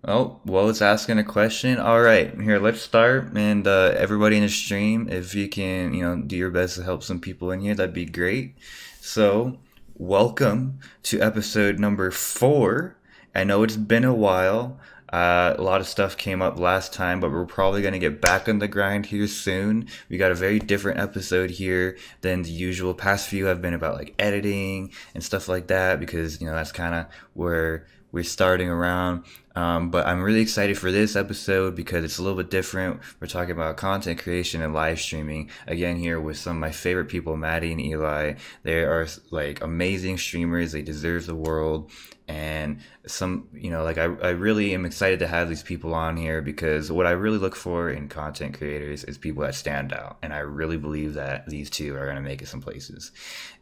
Oh, well, it's asking a question. All right, here, let's start. And everybody in the stream, if you can, do your best to help some people in here, that'd be great. So, welcome to episode number 4. I know it's been a while. A lot of stuff came up last time, but we're probably going to get back on the grind here soon. We got a very different episode here than the usual. Past few have been about like editing and stuff like that because, that's kind of where we're starting around. But I'm really excited for this episode because it's a little bit different. We're talking about content creation and live streaming again here with some of my favorite people, Matty and Eli. They are like amazing streamers. They deserve the world. And I really am excited to have these people on here because what I really look for in content creators is people that stand out. And I really believe that these two are going to make it some places.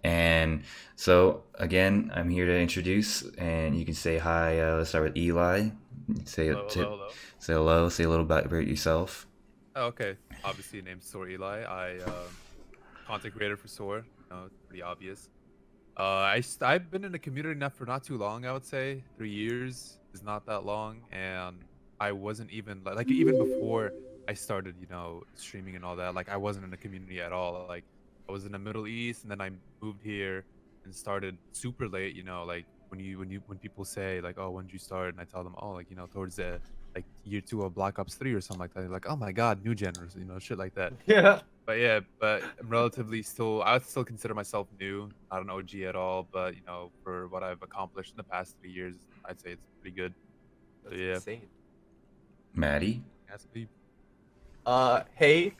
And so, again, I'm here to introduce, and you can say hi. Let's start with Eli. Say Hello, t- hello, hello. say hello. Say a little bit about yourself. Oh, okay. Obviously, name's SoaR Eli. Content creator for SoaR. It's pretty obvious. I've been in the community now for not too long. I would say 3 years is not that long, and I wasn't even even before I started, streaming and all that. Like I wasn't in the community at all. Like I was in the Middle East, and then I moved here and started super late. Like when people say like, "Oh, when did you start?" and I tell them, "Oh, like towards the like year 2 of Black Ops 3 or something like that." They're like, "Oh my God, new geners," shit like that. Yeah. But yeah, but I'm relatively still I would still consider myself new, not an OG at all, but for what I've accomplished in the past 3 years, I'd say it's pretty good. So That's yeah, insane. Maddie. that's me. Hey.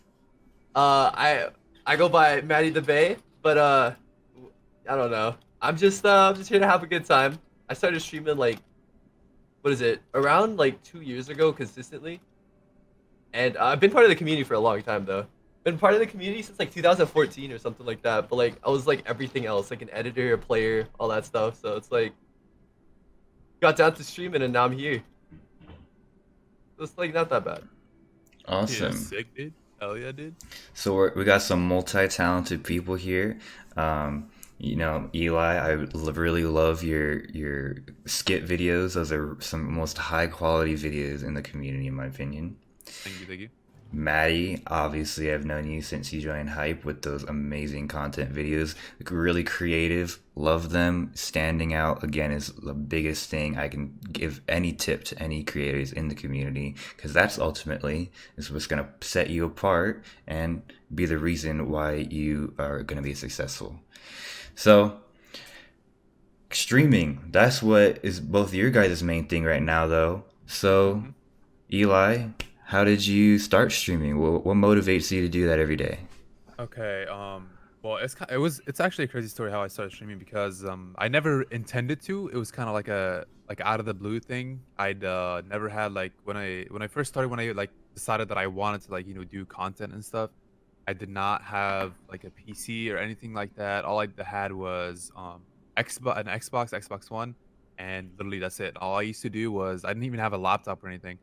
I go by Matty the Bay, but I don't know. I'm just here to have a good time. I started streaming like what is it? Around like 2 years ago consistently. And I've been part of the community for a long time though. Been part of the community since like 2014 or something like that. But like I was like everything else, like an editor, a player, all that stuff. So it's like got down to streaming and now I'm here. So it's like not that bad. Yeah, Awesome. sick, dude. Hell yeah, dude. So we got some multi-talented people here. Eli, really love your skit videos. Those are some most high quality videos in the community, in my opinion. Thank you, thank you. Maddie, obviously, I've known you since you joined Hype with those amazing content videos. Like, really creative, love them. Standing out, again, is the biggest thing I can give any tip to any creators in the community because that's ultimately is what's going to set you apart and be the reason why you are going to be successful. So, streaming, that's what is both your guys' main thing right now, though. So, hmm Eli, how did you start streaming? What motivates you to do that every day? Okay. Well, it's actually a crazy story how I started streaming because I never intended to. It was kind of like a out of the blue thing. I'd never had like when I first started when I like decided that I wanted to do content and stuff. I did not have like a PC or anything like that. All I had was Xbox One, and literally that's it. All I used to do was I didn't even have a laptop or anything,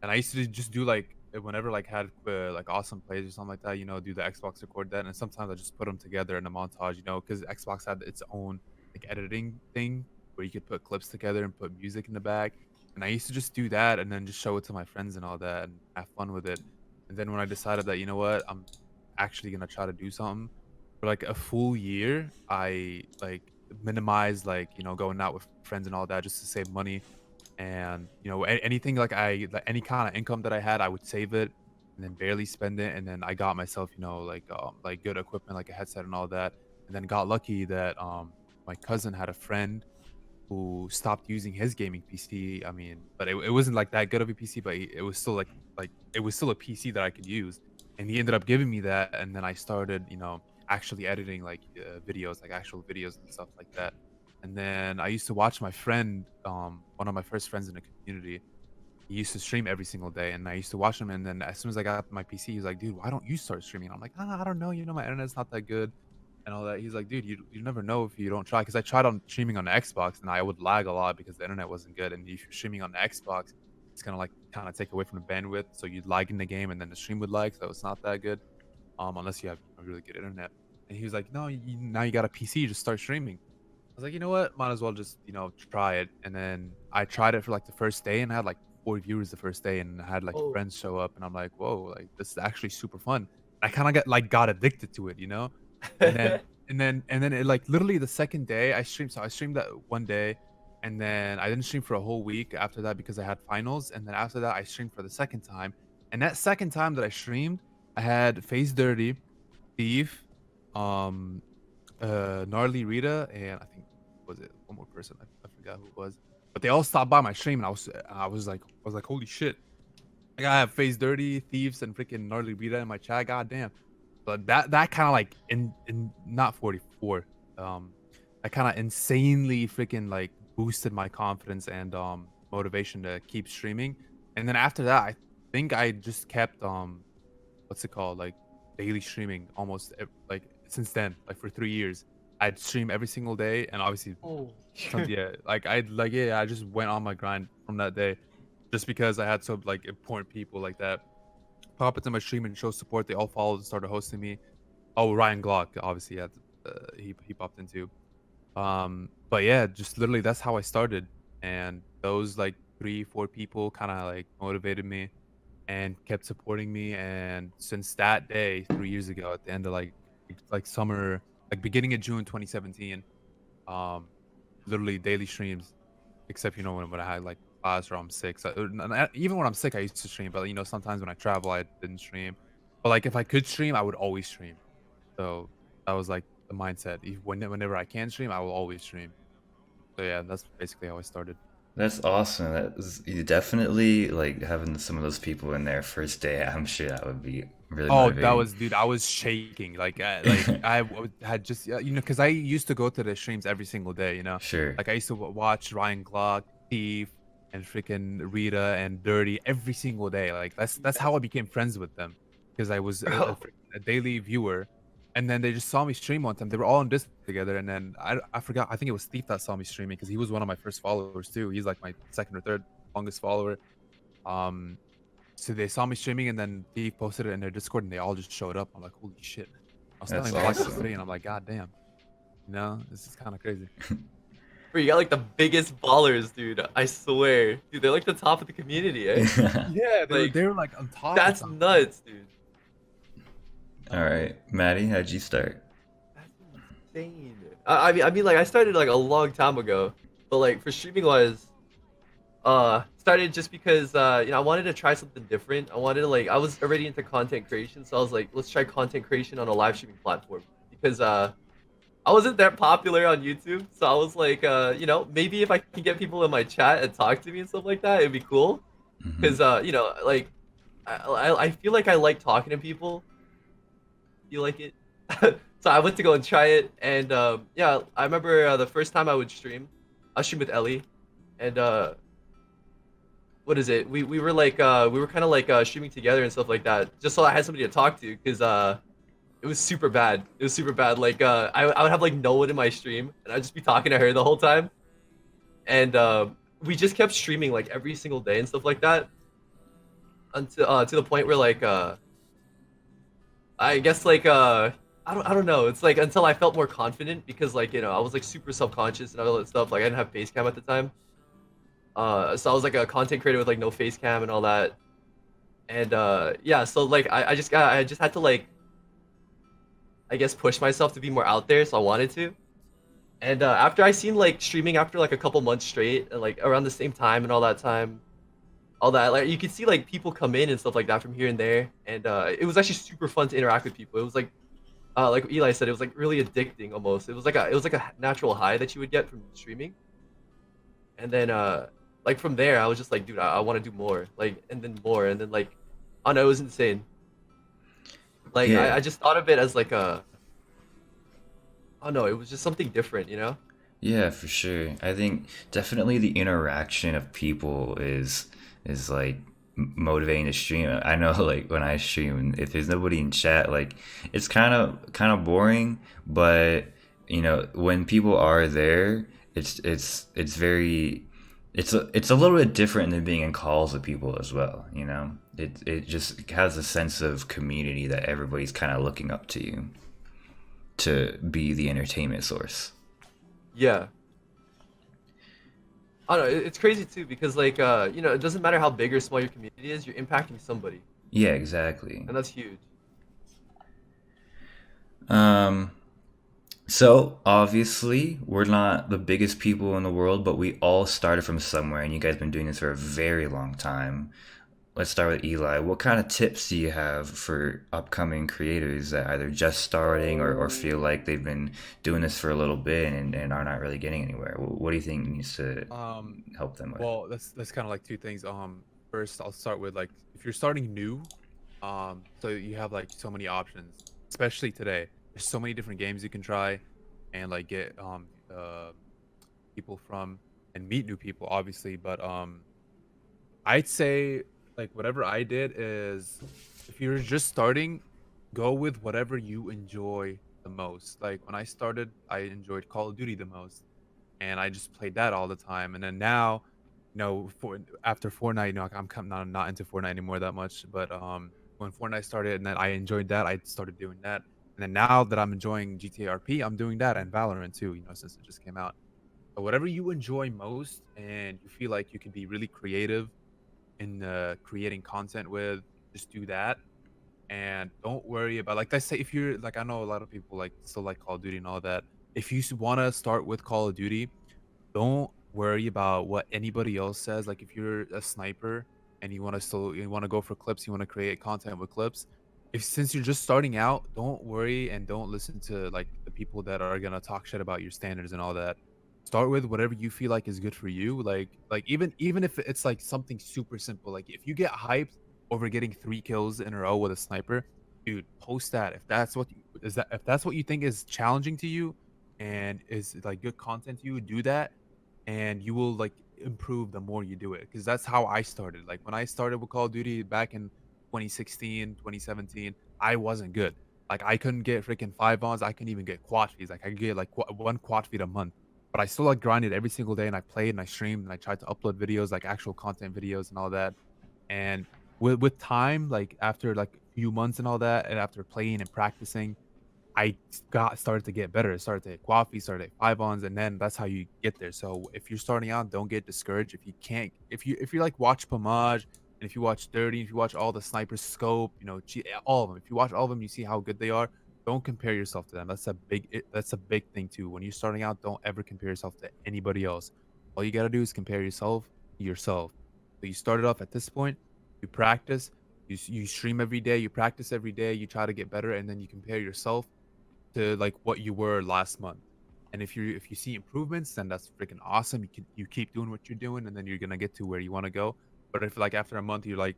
and I used to just do like whenever like had like awesome plays or something like that, do the Xbox record that, and sometimes I just put them together in a montage, because Xbox had its own like editing thing where you could put clips together and put music in the back, and I used to just do that and then just show it to my friends and all that and have fun with it. And then when I decided that what, I'm actually gonna try to do something for like a full year, I like minimized like going out with friends and all that just to save money. And anything like any kind of income that I had, I would save it and then barely spend it. And then I got myself like good equipment like a headset and all that. And then got lucky that my cousin had a friend who stopped using his gaming PC. I mean, but it wasn't like that good of a PC, but it was still like it was still a PC that I could use. And he ended up giving me that, and then I started actually editing like videos, like actual videos and stuff like that. And then I used to watch my friend, one of my first friends in the community. He used to stream every single day, and I used to watch him. And then as soon as I got my PC, he was like, "Dude, why don't you start streaming?" I'm like, "Ah, I don't know. My internet's not that good." And all that. He's like, "Dude, you never know if you don't try." Because I tried on streaming on the Xbox, and I would lag a lot because the internet wasn't good. And if you're streaming on the Xbox, it's gonna like kind of take away from the bandwidth, so you'd lag in the game, and then the stream would lag, so it's not that good, unless you have a really good internet. And he was like, "No, now you got a PC, just start streaming." I was like, "You know what? Might as well just try it." And then I tried it for like the first day, and I had like 4 viewers the first day, and I had like Oh. friends show up, and I'm like, whoa, like this is actually super fun. I kind of got addicted to it, you know. And then it like literally the second day I streamed. So I streamed that one day, and then I didn't stream for a whole week after that because I had finals. And then after that I streamed for the second time. And that second time that I streamed, I had Face Dirty, Thief, um, Gnarly Rita, and I think was it one more person. I forgot who it was. But they all stopped by my stream, and I was like, holy shit! Like I have Face Dirty, Thieves, and freaking Gnarly Rita in my chat. God damn. But that kind of like in not 44. That kind of insanely freaking like boosted my confidence and motivation to keep streaming. And then after that, I think I just kept what's it called, like daily streaming almost like since then, like for 3 years. I'd stream every single day, and obviously Oh. yeah, I just went on my grind from that day, just because I had some like important people like that pop into my stream and show support. They all followed and started hosting me. Oh, Ryan Glock, obviously, yeah, he popped into. But yeah, just literally that's how I started, and those like 3, 4 people kind of like motivated me and kept supporting me. And since that day, 3 years ago, at the end of like summer, like beginning of June 2017, um, literally daily streams, except when I had like class or I'm sick. So even when I'm sick, I used to stream. But sometimes when I travel, I didn't stream. But like if I could stream, I would always stream. So that was like the mindset. Whenever I can stream, I will always stream. So yeah, that's basically how I started. That's awesome. That's you definitely like having some of those people in there first day. I'm sure that would be really Oh, that motivating. was, dude. I was shaking. Had just because I used to go to the streams every single day. Sure. Like I used to watch Ryan Glock, Thief, and freaking Rita and Dirty every single day. Like that's how I became friends with them, because I was Bro. a daily viewer, and then they just saw me stream one time. They were all in Discord together, and then I forgot. I think it was Thief that saw me streaming, because he was one of my first followers too. He's like my second or third longest follower. Um, so they saw me streaming, and then they posted it in their Discord, and they all just showed up. I'm like, holy shit! I was That's telling Black awesome. today, and I'm like, god damn, this is kind of crazy. Bro, you got like the biggest ballers, dude. I swear. Dude, they're like the top of the community, eh? Yeah, Like, they were like on top. Of that's something. nuts, dude. All right, Maddie, how'd you start? That's insane. I mean, like I started like a long time ago, but like for streaming wise, started just because I wanted to try something different. I was already into content creation, so I was like, let's try content creation on a live streaming platform, because I wasn't that popular on YouTube, so I was like, maybe if I can get people in my chat and talk to me and stuff like that, it'd be cool. Hmm. Because like I feel like I like talking to people. You like it? So I went to go and try it, and yeah, I remember the first time I would stream, I streamed with Ellie, and what is it? We were like we were kind of like streaming together and stuff like that, just so I had somebody to talk to, because it was super bad. It was super bad. Like I would have like no one in my stream, and I'd just be talking to her the whole time, and we just kept streaming like every single day and stuff like that, until to the point where like I guess like I don't know. It's like until I felt more confident, because like I was like super self conscious and all that stuff. Like I didn't have face cam at the time. So I was like a content creator with like no face cam and all that. And yeah, so like I just had to like, I guess, push myself to be more out there. So I wanted to. And after I seen like streaming after like a couple months straight, and like around the same time and all that time, all that, like you could see like people come in and stuff like that from here and there, and it was actually super fun to interact with people. It was like Eli said, it was like really addicting almost. It was like a natural high that you would get from streaming. And then like from there, I was just like, dude, I want to do more, like, and then more, and then like, oh no, it was insane. Like Yeah, I just thought of it as like oh no, it was just something different, you know? yeah, for sure. I think definitely the interaction of people is like motivating to stream. I know like when I stream, if there's nobody in chat, like it's kind of boring. But when people are there, it's very it's a little bit different than being in calls with people as well. It just has a sense of community that everybody's kind of looking up to you to be the entertainment source. Yeah. I don't know. It's crazy too because like you know, it doesn't matter how big or small your community is, you're impacting somebody, Yeah, exactly. and that's huge. Um, so obviously we're not the biggest people in the world, but we all started from somewhere, and you guys been doing this for a very long time. Let's start with Eli. What kind of tips do you have for upcoming creators that either just starting or feel like they've been doing this for a little bit and are not really getting anywhere? What do you think needs to Um, help them with? well, that's kind of like two things. First I'll start with like if you're starting new, so you have like so many options, especially today. There's so many different games you can try, and like get people from and meet new people, obviously. But I'd say like whatever I did is if you're just starting, go with whatever you enjoy the most. Like when I started, I enjoyed Call of Duty the most, and I just played that all the time. And then now, for after Fortnite, I'm not into Fortnite anymore that much. But when Fortnite started, and then I enjoyed that, I started doing that. And then now that I'm enjoying GTA RP, I'm doing that and Valorant too. Since it just came out. But whatever you enjoy most, and you feel like you can be really creative in creating content with, just do that. And don't worry about like let's say if you're like I know a lot of people like still like Call of Duty and all that. If you want to start with Call of Duty, don't worry about what anybody else says. Like if you're a sniper and you want to go for clips, you want to create content with clips. If since you're just starting out, don't worry and don't listen to like the people that are gonna talk shit about your standards and all that. Start with whatever you feel like is good for you. Like even if it's like something super simple. Like if you get hyped over getting 3 kills in a row with a sniper, dude, post that. If that's what you think is challenging to you and is like good content to you, do that and you will like improve the more you do it because that's how I started. Like when I started with Call of Duty back in 2016, 2017, I wasn't good. Like I couldn't get freaking 5 ons. I couldn't even get quad feeds. Like I could get like one quad feed a month. But I still like grinded every single day and I played and I streamed and I tried to upload videos, like actual content videos and all that. And with time, like after like a few months and all that, and after playing and practicing, I got started to get better. Started to hit coffee, started to hit 5 ons, and then that's how you get there. So if you're starting out, don't get discouraged. If you can't, if you like watch Pomage, and if you watch 30, if you watch all the sniper scope, all of them. If you watch all of them, you see how good they are. Don't compare yourself to them. That's a big thing too. When you're starting out, don't ever compare yourself to anybody else. All you gotta do is compare yourself to yourself. So you started off at this point, you practice, you stream every day, you practice every day, you try to get better, and then you compare yourself to like what you were last month. And if you see improvements, then that's freaking awesome. You keep doing what you're doing, and then you're gonna get to where you want to go. But if like after a month you're like,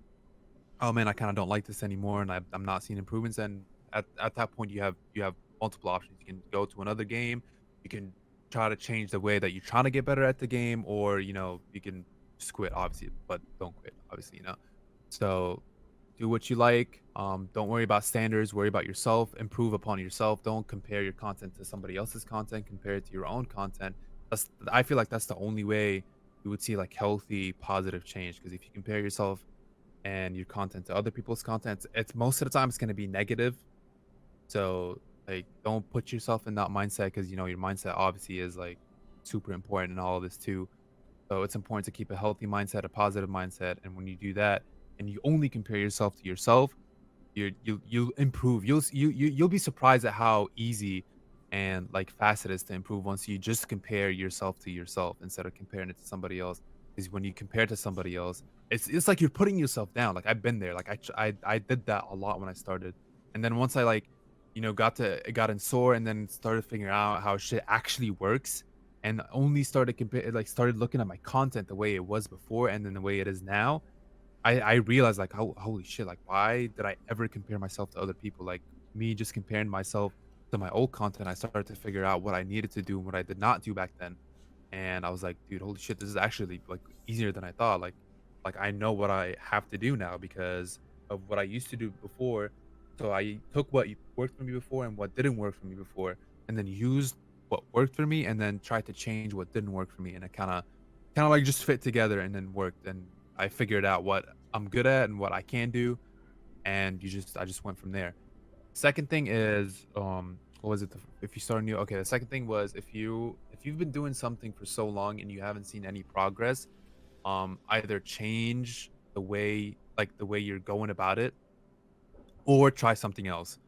oh man, I kind of don't like this anymore, and I'm not seeing improvements, then at that point you have multiple options. You can go to another game, you can try to change the way that you're trying to get better at the game, or you can just quit, obviously, but don't quit, obviously. So do what you like. Don't worry about standards. Worry about yourself. Improve upon yourself. Don't compare your content to somebody else's content. Compare it to your own content. I feel like that's the only way you would see like healthy, positive change. Because if you compare yourself and your content to other people's content, it's most of the time it's going to be negative. So like, don't put yourself in that mindset because your mindset obviously is like super important in all of this too. So it's important to keep a healthy mindset, a positive mindset, and when you do that, and you only compare yourself to yourself, you'll improve. You'll be surprised at how easy and like fast it is to improve once you just compare yourself to yourself instead of comparing it to somebody else. Because when you compare to somebody else, it's like you're putting yourself down. Like I've been there. Like I did that a lot when I started, and then once I like got in SoaR and then started figuring out how shit actually works and only started looking at my content the way it was before and then the way it is now. I realized like holy shit, like why did I ever compare myself to other people? Like me just comparing myself to my old content, I started to figure out what I needed to do and what I did not do back then. And I was like, dude, holy shit, this is actually like easier than I thought. Like I know what I have to do now because of what I used to do before. So I took what worked for me before and what didn't work for me before, and then used what worked for me and then tried to change what didn't work for me. And it kind of like just fit together and then worked. And I figured out what I'm good at and what I can do. And I just went from there. Second thing is, what was it? If you start new, okay. The second thing was if if you've been doing something for so long and you haven't seen any progress, either change the way you're going about it, or try something else.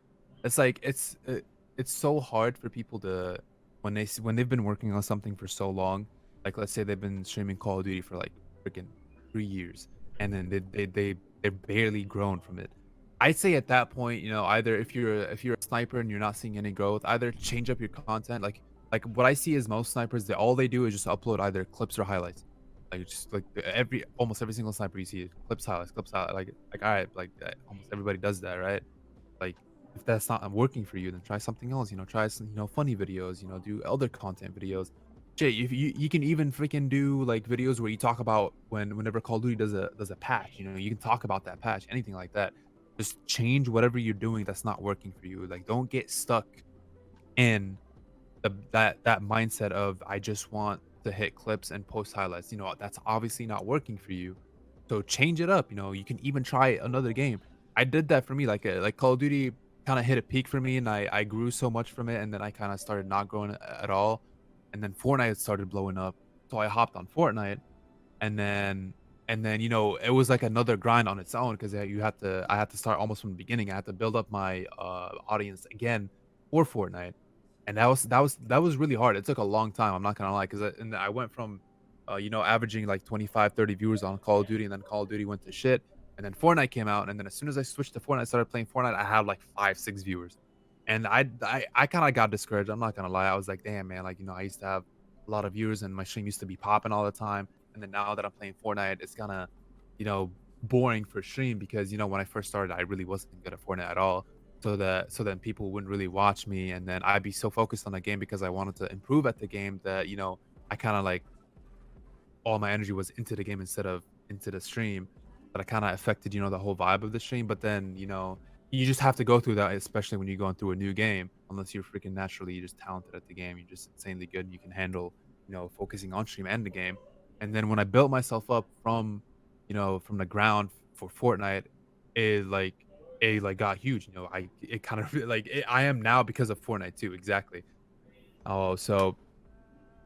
It's like it's so hard for people to when they've been working on something for so long. Like let's say they've been streaming Call of Duty for like freaking 3 years, and then they're barely grown from it. I'd say at that point, either if you're a sniper and you're not seeing any growth, either change up your content. Like what I see is most snipers, all they do is just upload either clips or highlights. Like just like almost every single sniper you see clips, highlights, clips, highlights. Like all right, like almost everybody does that, right? Like if that's not working for you, then try something else. Try some funny videos. Do other content videos. Shit, you can even freaking do like videos where you talk about whenever Call of Duty does a patch. You can talk about that patch, anything like that. Just change whatever you're doing that's not working for you. Like don't get stuck in that mindset of I just want to hit clips and post highlights. That's obviously not working for you. So change it up. You can even try another game. I did that for me. Like Call of Duty kind of hit a peak for me, and I grew so much from it, and then I kind of started not growing at all. And then Fortnite started blowing up, so I hopped on Fortnite, and then it was like another grind on its own because I had to start almost from the beginning. I had to build up my audience again for Fortnite, and that was really hard. It took a long time. I'm not gonna lie, because I went from averaging like 25, 30 viewers on Call of Duty, and then Call of Duty went to shit, and then Fortnite came out, and then as soon as I switched to Fortnite, I started playing Fortnite. I had like 5, 6 viewers, and I kind of got discouraged. I'm not gonna lie. I was like, damn man, like I used to have a lot of viewers, and my stream used to be popping all the time, and then now that I'm playing Fortnite, it's kind of you know boring for stream because when I first started, I really wasn't good at Fortnite at all. So then people wouldn't really watch me, and then I'd be so focused on the game because I wanted to improve at the game that I kind of like all my energy was into the game instead of into the stream. But I kind of affected the whole vibe of the stream. But then you just have to go through that, especially when you're going through a new game. Unless you're freaking naturally just talented at the game, you're just insanely good. And you can handle focusing on stream and the game. And then when I built myself up from the ground for Fortnite, it like got huge. It kind of I am now because of Fortnite too. Exactly. Oh, so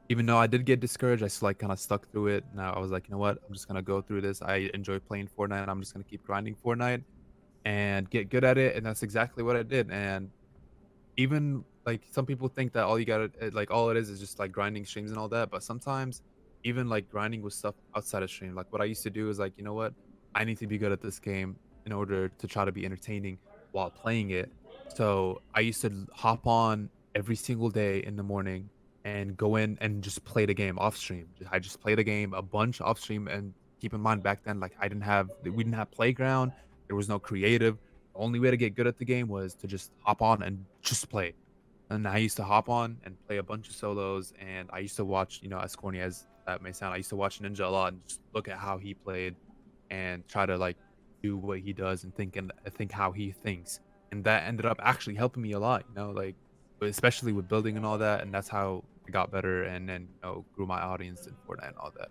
even though I did get discouraged, I still like kind of stuck through it. Now I was like, you know what? I'm just gonna go through this. I enjoy playing Fortnite, and I'm just gonna keep grinding Fortnite and get good at it. And that's exactly what I did. And even like some people think that all you gotta like all it is just like grinding streams and all that, but sometimes even like grinding with stuff outside of stream, like what I used to do is like, you know what, I need to be good at this game in order to try to be entertaining while playing it. So I used to hop on every single day in the morning and go in and just play the game off stream. I just played the game a bunch off stream. And keep in mind back then, like we didn't have playground, there was no creative. The only way to get good at the game was to just hop on and just play. And I used to hop on and play a bunch of solos. And I used to watch, as corny as that may sound, I used to watch Ninja a lot and just look at how he played and try to like do what he does and think how he thinks. And that ended up actually helping me a lot, like especially with building and all that. And that's how I got better and then grew my audience in Fortnite and all that.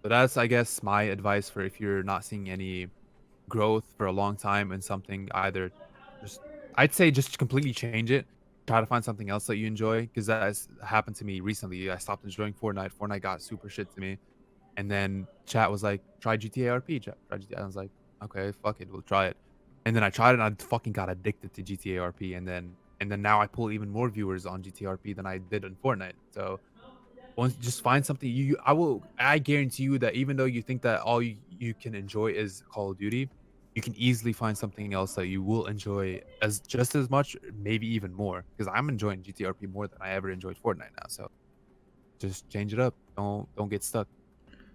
So that's I guess my advice for if you're not seeing any growth for a long time in something, either just I'd say just completely change it. Try to find something else that you enjoy because that has happened to me recently. I stopped enjoying Fortnite. Fortnite got super shit to me. And then chat was like, try GTA RP. Try GTA. I was like, okay, fuck it, we'll try it. And then I tried it and I fucking got addicted to GTA RP. And then now I pull even more viewers on GTA RP than I did in Fortnite. So once just find something I guarantee you that even though you think that all you can enjoy is Call of Duty, you can easily find something else that you will enjoy as just as much, maybe even more. Because I'm enjoying GTRP more than I ever enjoyed Fortnite now. So just change it up. Don't get stuck.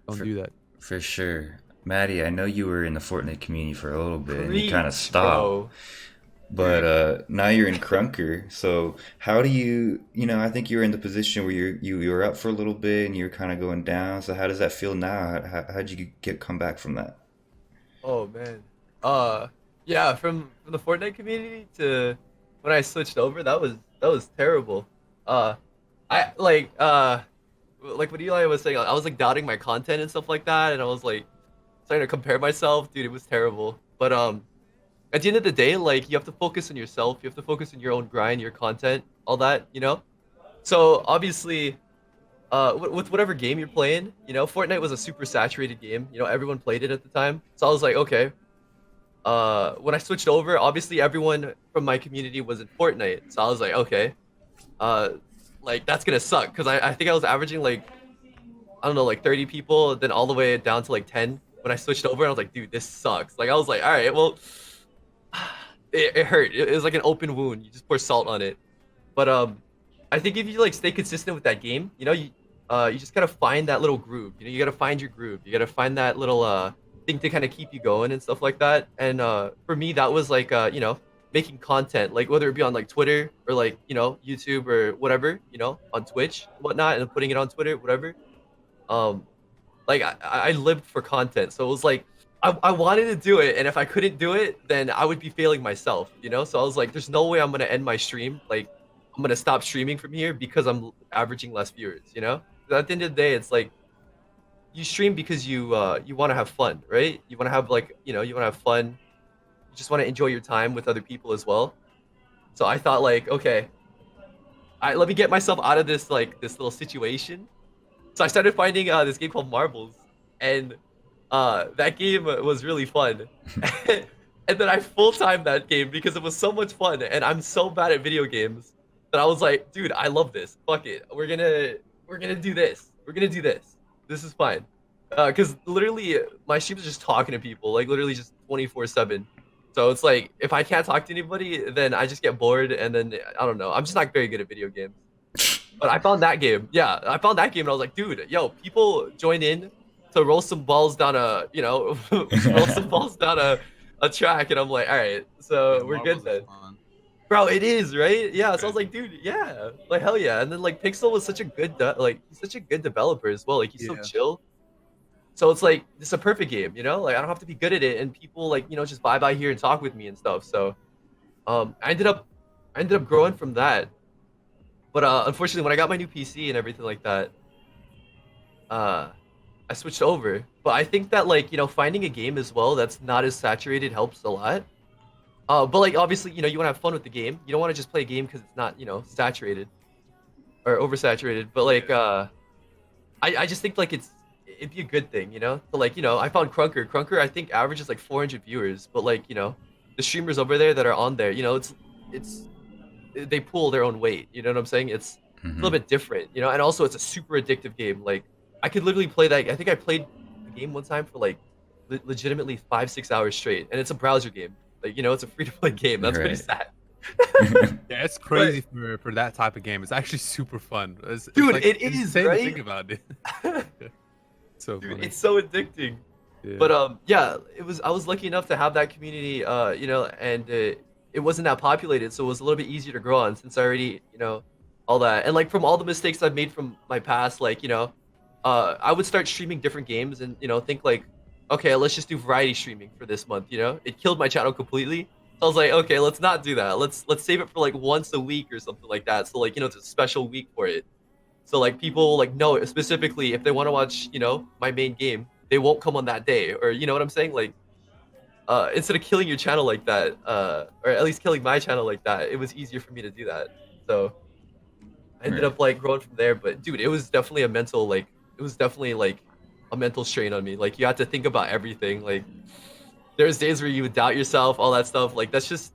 Don't For, do that. for sure. Maddie, I know you were in the Fortnite community for a little bit and you kind of Preach, stopped. bro. But now you're in Crunker. So how do I think you were in the position where you were up for a little bit and you were kind of going down. So how does that feel now? How'd you come back from that? Oh man. Yeah, from the Fortnite community to when I switched over, that was terrible. Uh, I like what Eli was saying. I was like doubting my content and stuff like that, and I was like starting to compare myself. Dude, it was terrible. But at the end of the day, like you have to focus on yourself. You have to focus on your own grind, your content, all that. So obviously, with whatever game you're playing, you know, Fortnite was a super saturated game. You know, everyone played it at the time. So I was like, okay. When I switched over, obviously everyone from my community was in Fortnite. So I was like, okay. Uh, like that's gonna suck because I think I was averaging like I don't know like 30 people, then all the way down to like 10 when I switched over. And I was like, dude, this sucks. Like I was like, all right, well, it hurt. It was like an open wound. You just pour salt on it. But I think if you like stay consistent with that game, you know, you just gotta find that little groove. You know, you gotta find your groove. You gotta find that little thing to kind of keep you going and stuff like that. And for me, that was like you know, making content, like whether it be on like Twitter or like you know YouTube or whatever, you know, on Twitch, whatnot, and putting it on Twitter, whatever. Um, like I lived for content, so it was like I wanted to do it, and if I couldn't do it, then I would be failing myself, you know. So I was like, there's no way I'm gonna end my stream. Like I'm gonna stop streaming from here because I'm averaging less viewers, you know. 'Cause at the end of the day, it's like you stream because you want to have fun, right? You want to have like you know you want to have fun. You just want to enjoy your time with other people as well. So I thought like, okay, let me get myself out of this like this little situation. So I started finding this game called Marbles, and that game was really fun. And then I full timed that game because it was so much fun, and I'm so bad at video games that I was like, dude, I love this. Fuck it, we're gonna do this. We're gonna do this. This is fine. Because literally my stream is just talking to people, like literally just 24/7. So it's like if I can't talk to anybody, then I just get bored, and then I don't know. I'm just not very good at video games. But I found that game. Yeah, I found that game, and I was like, dude, yo, people join in to roll some balls down a, you know, roll some balls down a track, and I'm like, all right, Yeah, so we're good Marbles is then. fun. Bro, it is, right? Yeah, so I was Right. like, dude, yeah, like hell yeah. And then like Pixel was such a good, like he's such a good developer as well. Like he's so Yeah. chill. So it's like it's a perfect game, you know? Like I don't have to be good at it, and people like you know just vibe by here and talk with me and stuff. So I ended up growing from that. But unfortunately, when I got my new PC and everything like that, uh, I switched over. But I think that like you know finding a game as well that's not as saturated helps a lot. But like obviously you know you want to have fun with the game. You don't want to just play a game because it's not you know saturated or oversaturated. But like Yeah. I just think like it'd be a good thing, you know. So like you know I found Crunker. Crunker I think averages like 400 viewers. But like you know the streamers over there that are on there, you know it's they pull their own weight. You know what I'm saying? It's a little Hmm. bit different, you know. And also, it's a super addictive game. Like I could literally play that. I think I played the game one time for like legitimately 5-6 hours straight, and it's a browser game. Like you know, it's a free to play game. That's pretty Right. sad. Yeah, it's But crazy for that type of game. It's actually super fun. It's dude, like it is insane to think right. about it. Yeah, so Dude, funny. it's so addicting. Yeah. But yeah, it was. I was lucky enough to have that community. You know, and it wasn't that populated, so it was a little bit easier to grow on since I already, you know, all that. And like from all the mistakes I've made from my past, like you know, I would start streaming different games and you know think like, okay, let's just do variety streaming for this month. You know, it killed my channel completely. So I was like, okay, let's not do that. Let's save it for like once a week or something like that. So like you know, it's a special week for it. So like people like know specifically if they want to watch, you know, my main game, they won't come on that day, or you know what I'm saying? Like instead of killing your channel like that, or at least killing my channel like that, it was easier for me to do that. So I ended Right. up like growing from there. But dude, it was definitely a mental like it was definitely like a mental strain on me. Like you had to think about everything. Like there's days where you would doubt yourself, all that stuff. Like that's just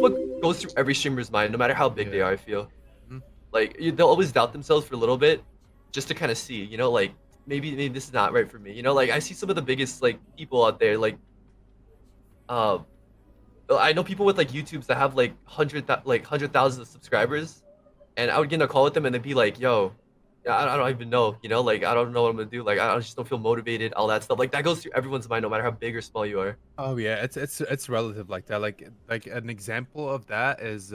what goes through every streamer's mind, no matter how big they Yeah. are, I feel. Mhm. Like they'll always doubt themselves for a little bit, just to kind of see, you know, like maybe this is not right for me. You know, like I see some of the biggest like people out there, like um, I know people with like YouTubes that have like hundred thousands of subscribers, and I would get in a call with them and they'd be like, "Yo, yeah, I don't even know, you know, like I don't know what I'm gonna do, like I just don't feel motivated, all that stuff." Like that goes through everyone's mind, no matter how big or small you are. Oh yeah, it's relative like that. Like an example of that is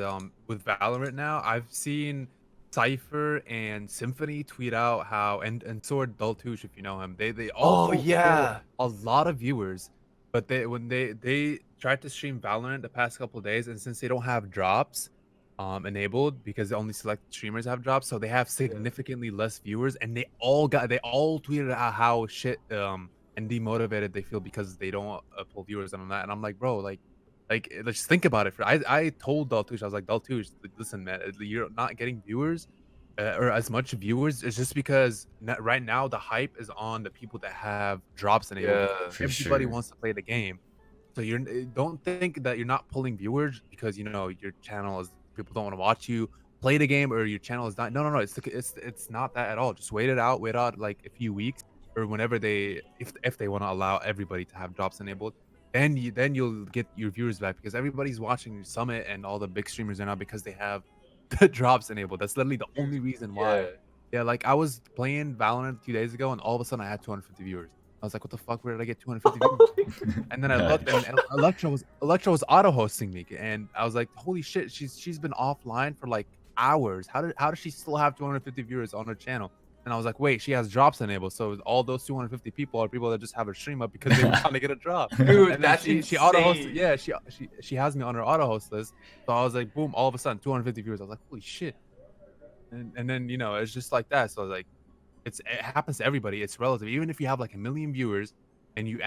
with Valorant now. I've seen Cypher and Symphony tweet out how and SoaR Eli, if you know him, they all Oh get yeah, a lot of viewers, but when they tried to stream Valorant the past couple of days, and since they don't have drops enabled because only select streamers have drops, so they have yeah, significantly less viewers, and they all tweeted out how shit and demotivated they feel because they don't pull viewers and on that. And I'm like, bro, let's think about it. I told Daltouche, I was like, Daltouche, listen, man, you're not getting viewers. or as much viewers is just because right now the hype is on the people that have drops enabled because Yeah. For everybody sure. wants to play the game. So don't think that you're not pulling viewers because your channel is people don't want to watch you play the game or your channel is not. No, no, no. It's not that at all. Just wait out like a few weeks or whenever if they want to allow everybody to have drops enabled. Then you'll get your viewers back because everybody's watching Summit and all the big streamers are now because they have the drops enabled. That's literally the only reason why. Yeah. Yeah, like I was playing Valorant 2 days ago, and all of a sudden I had 250 viewers. I was like, "What the fuck? Where did I get 250 viewers?" And then I looked, Nice. and Electra was auto hosting me, and I was like, "Holy shit! She's been offline for like hours. How does she still have 250 viewers on her channel?" And I was like, "Wait, she has drops enabled. So all those 250 people are people that just have her stream up because they were trying to get a drop." Dude, And then that's she auto hosted. insane. Yeah, she has me on her auto host list. So I was like, boom! All of a sudden, 250 viewers. I was like, "Holy shit!" And then it's just like that. So like, it happens to everybody. It's relative. Even if you have like a million viewers and you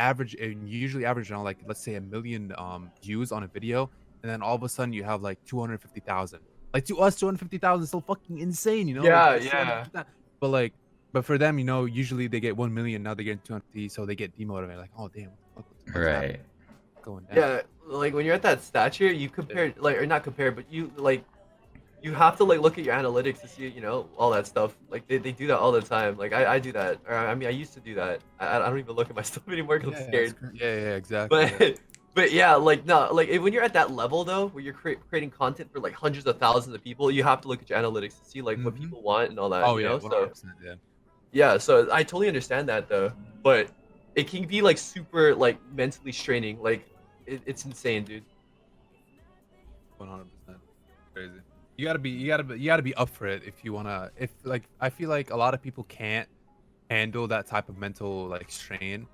usually average on like let's say a million views on a video, and then all of a sudden you have like 250,000. Like to us, 250,000 is still fucking insane, Like Yeah, it's yeah. 250,000. But for them, usually they get 1 million. Now they get 250, so they get demotivated. Like, oh damn, what the fuck's happening? Right. Going down. Yeah, like when you're at that stature, you compare like or not compare, but you have to like look at your analytics to see, all that stuff. Like they do that all the time. Like I do that. Or I mean I used to do that. I don't even look at my stuff anymore because I'm scared. Yeah, exactly. But yeah, like no, like when you're at that level though, where you're creating content for like hundreds of thousands of people, you have to look at your analytics to see like what Mhm. people want and all that. Oh You yeah, know, so 100%. Yeah. yeah, so I totally understand that though, but it can be like super like mentally straining. Like it's insane, dude. 100%. Crazy. You gotta be up for it if you wanna. If like I feel like a lot of people can't handle that type of mental like strain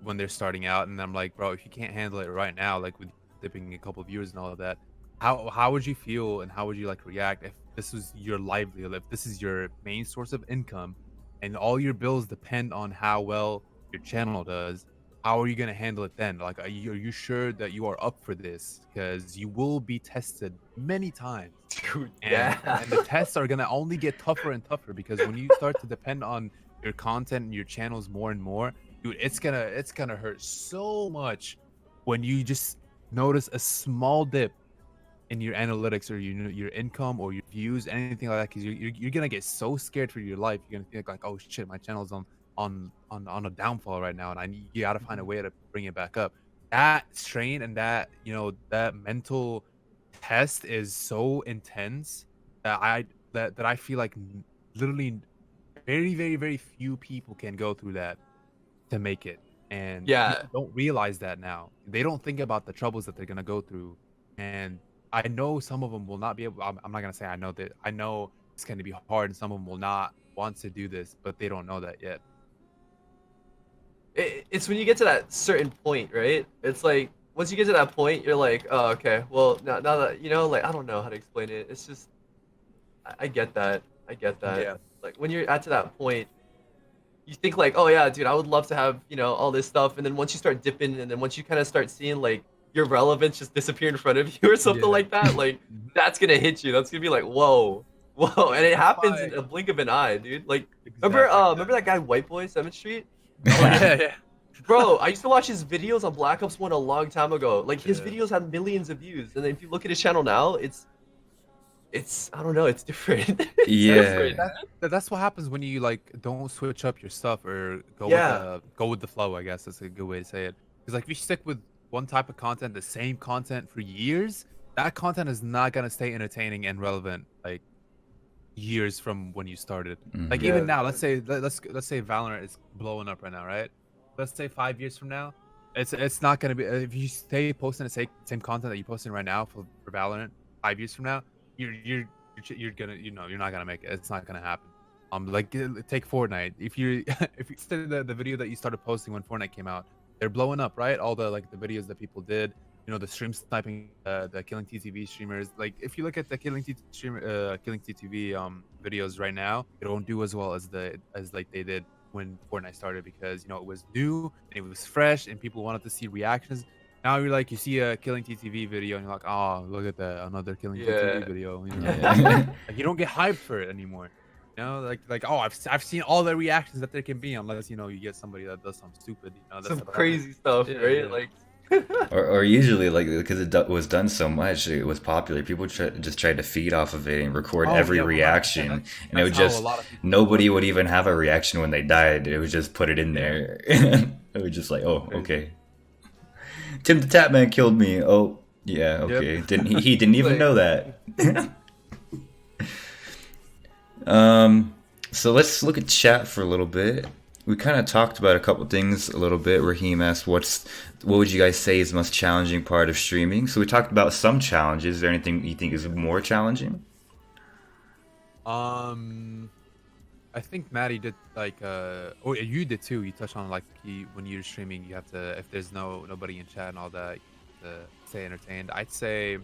when they're starting out, and I'm like, bro, if you can't handle it right now, like with dipping a couple viewers and all of that, how would you feel and how would you like react if this was your livelihood, if this is your main source of income, and all your bills depend on how well your channel does? How are you gonna handle it then? Like, are you sure that you are up for this? Because you will be tested many times, Dude, and yeah. and the tests are gonna only get tougher and tougher because when you start to depend on your content and your channels more and more, dude, it's gonna hurt so much when you just notice a small dip in your analytics or your income or your views, anything like that, because you're gonna get so scared for your life. You're gonna think like, oh shit, my channel's on a downfall right now, and you gotta find a way to bring it back up. That strain and that mental test is so intense that I feel like literally very, very, very few people can go through that to make it. And Yeah. people don't realize that now. They don't think about the troubles that they're gonna go through. And I know some of them will not be able. I'm not gonna say I know that. I know it's gonna be hard, and some of them will not want to do this, but they don't know that yet. It's when you get to that certain point, right? It's like once you get to that point, you're like, oh, okay. Well, now that like I don't know how to explain it. It's just I get that. I get that. Yeah. Like when you're at to that point, you think like, oh yeah, dude, I would love to have all this stuff, and then once you start dipping, and then once you kind of start seeing like your relevance just disappear in front of you or something Yeah. like that, like Mhm. that's gonna hit you. That's gonna be like, whoa, and it That's happens in why a blink of an eye, dude. Like remember, exactly. remember that guy White Boy 7th Street? Oh yeah. Bro, I used to watch his videos on Black Ops 1 a long time ago. Like his Yeah. videos have millions of views, and then if you look at his channel now, it's I don't know, it's different. It's Yeah. different. That's what happens when you like don't switch up your stuff or Yeah. go with the flow. I guess that's a good way to say it. Because like if you stick with one type of content, the same content for years, that content is not gonna stay entertaining and relevant like years from when you started. Like Mhm. even Yeah. now, let's say Valorant is blowing up right now, right? Let's say 5 years from now, it's not gonna be if you stay posting the same content that you're posting right now for Valorant 5 years from now, you're gonna you're not gonna make it. It's not gonna happen. Like take Fortnite. If you if you started the video that you started posting when Fortnite came out, they're blowing up, right? All the like the videos that people did, the stream sniping, the killing TTV streamers. Like if you look at the killing TTV videos right now, they don't do as well as like they did when Fortnite started because it was new and it was fresh and people wanted to see reactions. Now you're like you see a killing TTV video and you're like, oh look at that, another killing Yeah. TTV video. Yeah. Like you don't get hyped for it anymore. You know, like oh, I've seen all the reactions that there can be, unless you know you get somebody that does something stupid. You know, that's Some about crazy stuff, Yeah, right? yeah. Like. Or usually, like, because was done so much, it was popular. People just tried to feed off of it and record Oh every yeah, 100%. reaction, and it That's would how a just lot of people do nobody it. would even have a reaction when they died. It would just put it in Yeah, there. It was just like, so oh, crazy. okay. Tim the Tatman killed me. Oh, yeah, Yep. okay. Didn't he didn't even Like, know that. Um, so let's look at chat for a little bit. We kind of talked about a couple things a little bit. Raheem asked, what would you guys say is the most challenging part of streaming?" So we talked about some challenges. Is there anything you think is more challenging? Um, I think Matty did like oh yeah, you did too. You touched on like when you're streaming, you have to if there's nobody in chat and all that, you have to stay entertained. I'd say,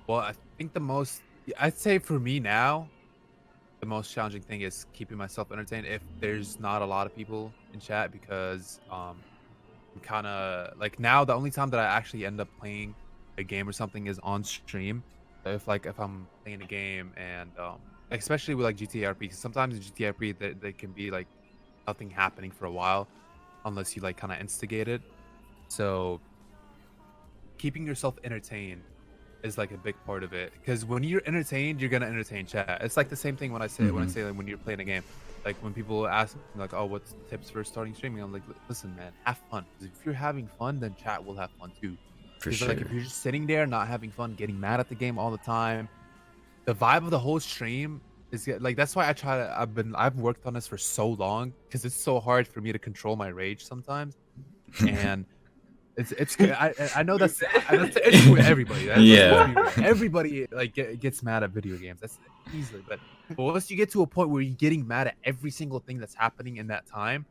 well, I think I'd say for me now, the most challenging thing is keeping myself entertained if there's not a lot of people in chat because I'm kind of like now the only time that I actually end up playing a game or something is on stream. If I'm playing a game and especially with like GTA RP, because sometimes in GTA RP they can be like nothing happening for a while unless you like kind of instigate it. So keeping yourself entertained is like a big part of it because when you're entertained, you're gonna entertain chat. It's like the same thing when I Hmm. say like when you're playing a game. Like when people ask me like, "Oh, what's the tips for starting streaming?" I'm like, "Listen, man, have fun. 'Cause if you're having fun, then chat will have fun too. For Because like sure. if you're just sitting there not having fun, getting mad at the game all the time, the vibe of the whole stream like that's why I try to. I've worked on this for so long because it's so hard for me to control my rage sometimes and I know that's the issue with everybody. Let's Yeah. be real. Everybody like gets mad at video games. That's easily, but once you get to a point where you're getting mad at every single thing that's happening in that time,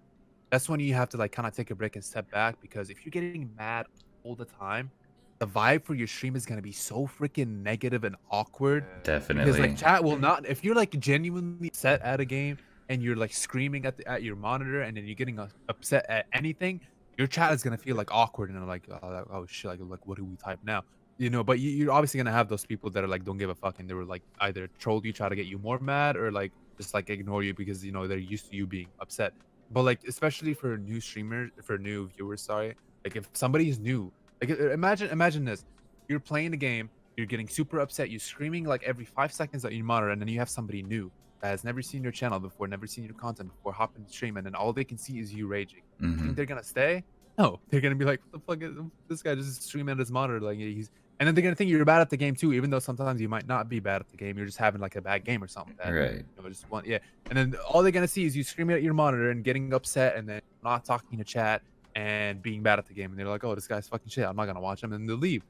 that's when you have to like kind of take a break and step back because if you're getting mad all the time, the vibe for your stream is gonna be so freaking negative and awkward because like Definitely. chat will not if you're like genuinely upset at a game and you're like screaming at your monitor and then you're getting upset at anything, your chat is gonna feel like awkward and like oh shit like what do we type now, you know? But you're obviously gonna have those people that are like don't give a fuck and they were like either troll you try to get you more mad or like just like ignore you because you know they're used to you being upset. But like especially for new streamers, for new viewers, sorry, like if somebody's new, like imagine this, you're playing a game, you're getting super upset, you're screaming like every 5 seconds at your monitor, and then you have somebody new that has never seen your channel before, never seen your content before, hop in the stream, and then all they can see is you raging. You think Hmm. they're gonna stay? No, they're gonna be like, "What the fuck is this guy just streaming at his monitor?" Like he's, and then they're gonna think you're bad at the game too, even though sometimes you might not be bad at the game. You're just having like a bad game or something that Right. you know just one yeah. And then all they're gonna see is you screaming at your monitor and getting upset, and then not talking to chat and being bad at the game. And they're like, "Oh, this guy's fucking shit. I'm not gonna watch him," and they'll leave.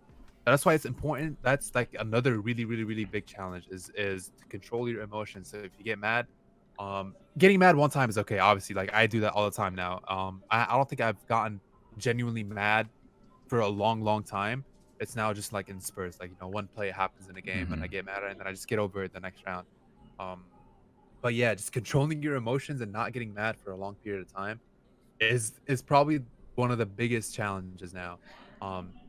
That's why it's important. That's like another really big challenge is to control your emotions. So if you get mad, getting mad one time is okay. Obviously, like I do that all the time now. I don't think I've gotten genuinely mad for a long time. It's now just like in spurts. Like you know, one play happens in a game and I Hmm. get mad at it, and then I just get over it the next round. Um, but yeah, just controlling your emotions and not getting mad for a long period of time is probably one of the biggest challenges now.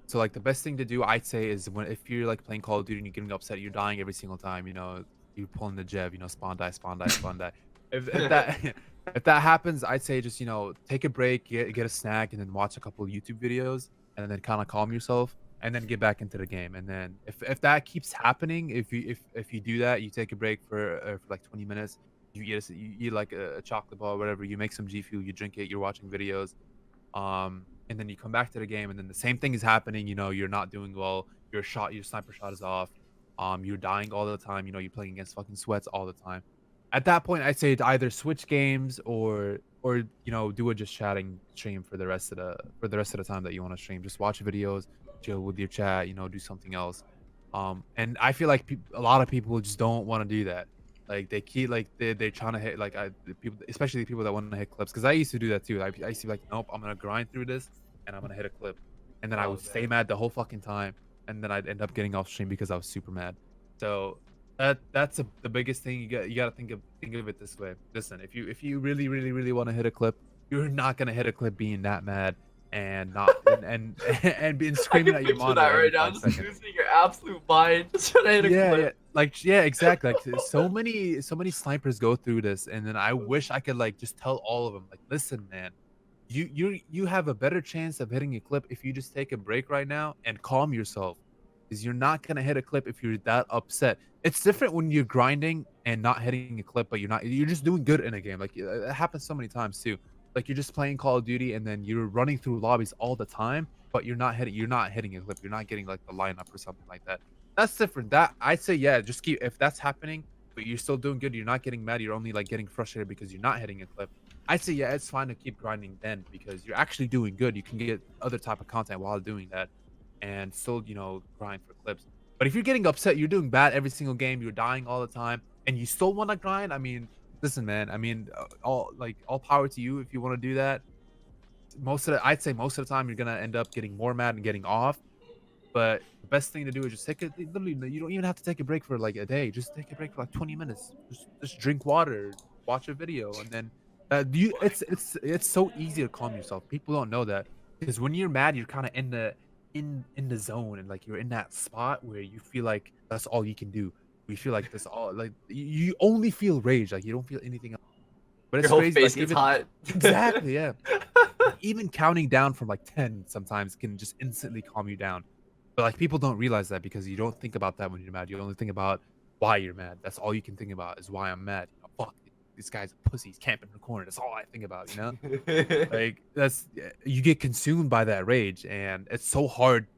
So like the best thing to do, I'd say, is when if you're like playing Call of Duty and you're getting upset, you're dying every single time. You know, you're pulling the Jev. You know, spawn die, spawn die, spawn die. If that if that happens, I'd say just you know take a break, get a snack, and then watch a couple of YouTube videos, and then kind of calm yourself, and then get back into the game. And then if that keeps happening, if you do that, you take a break for like 20 minutes, you eat like a chocolate bar or whatever, you make some G Fuel, you drink it, you're watching videos, and then you come back to the game and then the same thing is happening, you know, you're not doing well, your sniper shot is off, you're dying all the time, you know, you're playing against fucking sweats all the time. At that point, I'd say to either switch games or you know, do a just chatting stream for the rest of the time that you want to stream. Just watch videos, chill with your chat, you know, do something else. And I feel like a lot of people just don't want to do that. Like they keep like they're trying to hit like the people, especially the people that want to hit clips. Because I used to do that too. I used to be like, nope, I'm gonna grind through this and I'm gonna hit a clip, and then I Oh would stay man. mad the whole fucking time, and then I'd end up getting off stream because I was super mad. So that's the biggest thing. You got to think of it this way. Listen, if you really want to hit a clip, you're not gonna hit a clip being that mad and not and being I screaming can at your picture that monitor every right now. five Just seconds. losing your your absolute mind just trying to hit a Yeah, clip. like yeah, exactly. Like so many snipers go through this, and then I wish I could like just tell all of them, like, listen, man, you have a better chance of hitting a clip if you just take a break right now and calm yourself, because you're not gonna hit a clip if you're that upset. It's different when you're grinding and not hitting a clip, but you're just doing good in a game. Like it happens so many times too. Like you're just playing Call of Duty and then you're running through lobbies all the time, but you're not hitting a clip. You're not getting like the lineup or something like that. That's different. That I'd say, yeah, just keep if that's happening, but you're still doing good. You're not getting mad. You're only like getting frustrated because you're not hitting a clip. I'd say, yeah, it's fine to keep grinding then because you're actually doing good. You can get other type of content while doing that, and still, grind for clips. But if you're getting upset, you're doing bad every single game. You're dying all the time, and you still want to grind. I mean, listen, man. I mean, all power to you if you want to do that. I'd say most of the time, you're gonna end up getting more mad and getting off. But the best thing to do is just take it. Literally, you don't even have to take a break for like a day. Just take a break for like 20 minutes. Just drink water, watch a video, and then it's so easy to calm yourself. People don't know that because when you're mad, you're kind of in the zone and like you're in that spot where you feel like that's all you can do. You feel like that's all like you only feel rage. Like you don't feel anything else. But Your it's whole crazy. face Like gets even hot. exactly, yeah. Like, even counting down from like 10 sometimes can just instantly calm you down. But like people don't realize that because you don't think about that when you're mad. You only think about why you're mad. That's all you can think about is why I'm mad. Fuck, this guy's a pussy. He's camping in the corner. That's all I think about. Like you get consumed by that rage, and it's so hard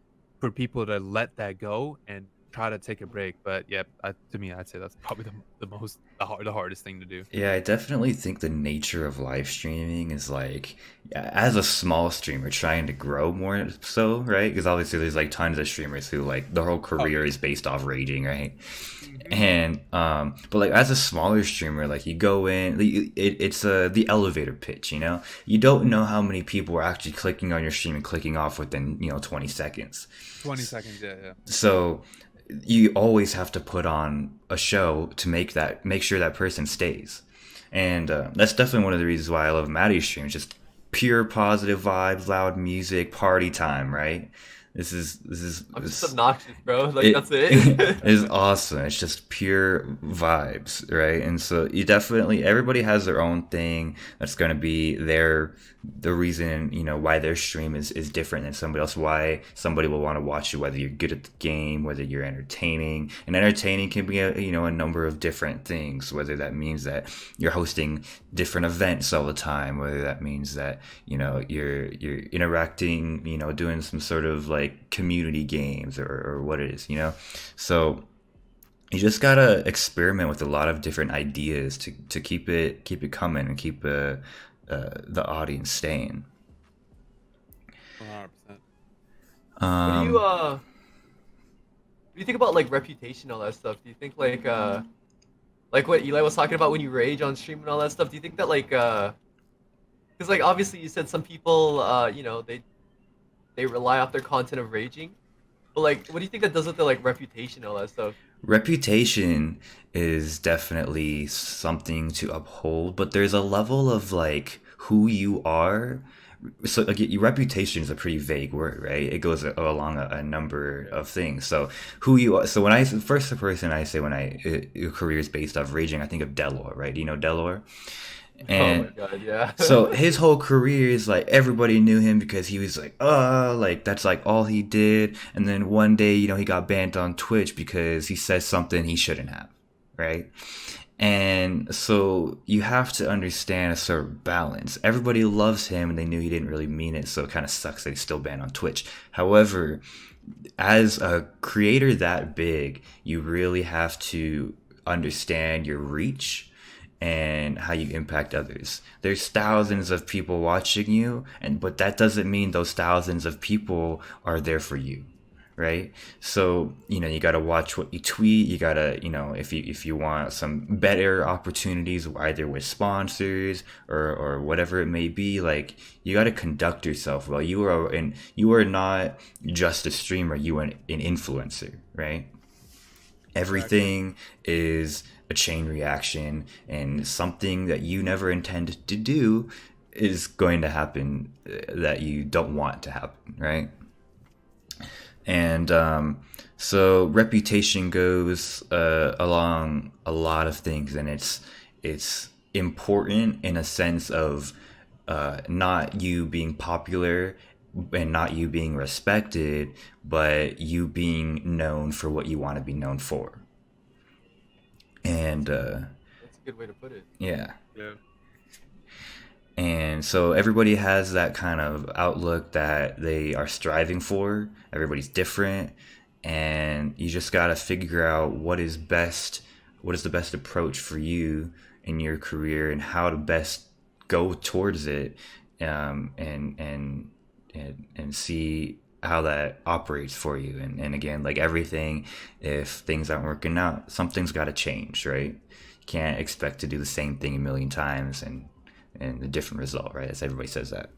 for people to let that go and try to take a break. But yeah, to me, I'd say that's probably the hardest thing to do. Yeah, I definitely think the nature of live streaming is like, as a small streamer trying to grow more so, right? Because obviously there's like tons of streamers who like their whole Oh career yeah. is based off raging, right? Hmm. And but like as a smaller streamer, like you go in, it's the elevator pitch, you know. You don't know how many people are actually clicking on your stream and clicking off within 20 seconds. 20 seconds, yeah, yeah. So you always have to put on a show to make sure that person stays, and that's definitely one of the reasons why I love Matty's stream. Just pure positive vibes, loud music, party time, right? I'm just this obnoxious, bro. Like it that's it. is awesome. It's just pure vibes, right? And so you definitely everybody has their own thing that's going to be the reason why their stream is different than somebody else. Why somebody will want to watch you, whether you're good at the game, whether you're entertaining. And entertaining can be a number of different things. Whether that means that you're hosting different events all the time, whether that means that you're interacting, doing some sort of like community games or what it is. So you just gotta experiment with a lot of different ideas to keep it coming and keep the audience staying. 100%. What do you Um, what do you think about like reputation, all that stuff? Do you think like what Eli was talking about when you rage on stream and all that stuff? Do you think that because like obviously you said some people they rely off their content of raging, but like what do you think that does with their like reputation and all that stuff? Reputation is definitely something to uphold, but there's a level of like who you are. So like your reputation is a pretty vague word, right? It goes along a number of things. So who you are. So when I first the person I say when your career is based off raging, I think of Delor, right? Do you know Delor? Oh my And god, yeah. so his whole career is like everybody knew him because he was like that's like all he did. And then one day, he got banned on Twitch because he said something he shouldn't have, right? And so you have to understand a sort of balance. Everybody loves him and they knew he didn't really mean it, so it kind of sucks that he's still banned on Twitch. However, as a creator that big, you really have to understand your reach and how you impact others. There's thousands of people watching you, but that doesn't mean those thousands of people are there for you, right? So you got to watch what you tweet. You got to if you want some better opportunities, either with sponsors or whatever it may be, like you got to conduct yourself well. You are not just a streamer. You are an influencer, right? Exactly. Everything is a chain reaction, and something that you never intended to do is going to happen that you don't want to happen, right? And so reputation goes along a lot of things, and it's important in a sense of not you being popular and not you being respected, but you being known for what you want to be known for. And That's a good way to put it. yeah. Yeah. And so everybody has that kind of outlook that they are striving for. Everybody's different. And you just got to figure out what is the best approach for you in your career and how to best go towards it, and see how that operates for you. And again, like everything, if things aren't working out, something's got to change, right? You can't expect to do the same thing a million times and a different result, right? As everybody says that.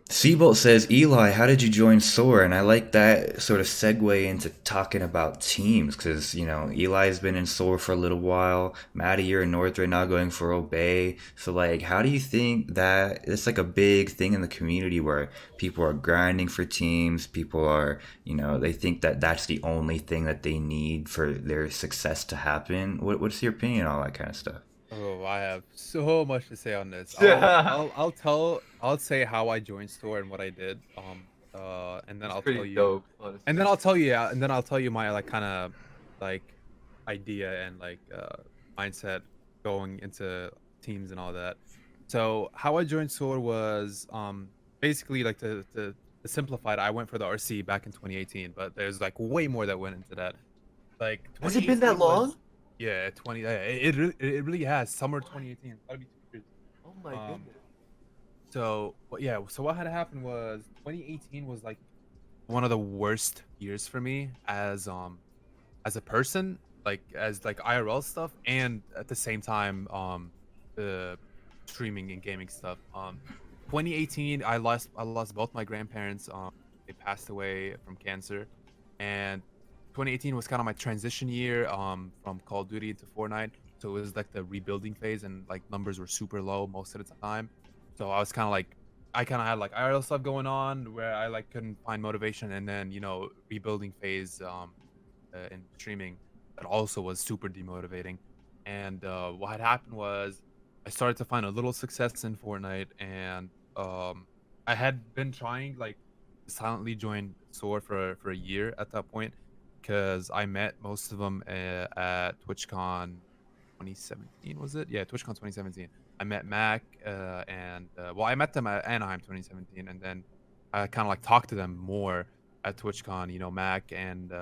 Seabolt says, Eli, how did you join SoaR? And I like that sort of segue into talking about teams because, Eli's been in SoaR for a little while. Matty, you're in North right now going for Obey. So, like, how do you think that it's like a big thing in the community where people are grinding for teams? People are, they think that that's the only thing that they need for their success to happen. What's your opinion on all that kind of stuff? Oh, I have so much to say on this. Yeah, I'll say how I joined SoaR and what I did. And then it's I'll pretty tell you, dope, and honestly. then I'll tell you, yeah, and then I'll tell you my like kind of like idea and like mindset going into teams and all that. So how I joined SoaR was basically like to simplify it, I went for the RC back in 2018, but there's like way more that went into that. Like Has it been that 2018 long? was yeah, 20 it really has. Summer 2018. It's gotta be 2 years. Oh my Um goodness. so what had happened was 2018 was like one of the worst years for me as a person, like as like IRL stuff and at the same time the streaming and gaming stuff. 2018 I lost both my grandparents. They passed away from cancer, and 2018 was kind of my transition year from Call of Duty to Fortnite. So it was like the rebuilding phase, and like numbers were super low most of the time. So I was kind of like I kind of had like IRL stuff going on where I like couldn't find motivation, and then rebuilding phase in streaming that also was super demotivating. And what had happened was I started to find a little success in Fortnite, and I had been trying like to silently join SoaR for a year at that point because I met most of them at TwitchCon 2017, was it? Yeah, TwitchCon 2017. I met Mac and well, I met them at Anaheim 2017, and then I kind of like talked to them more at TwitchCon. Mac and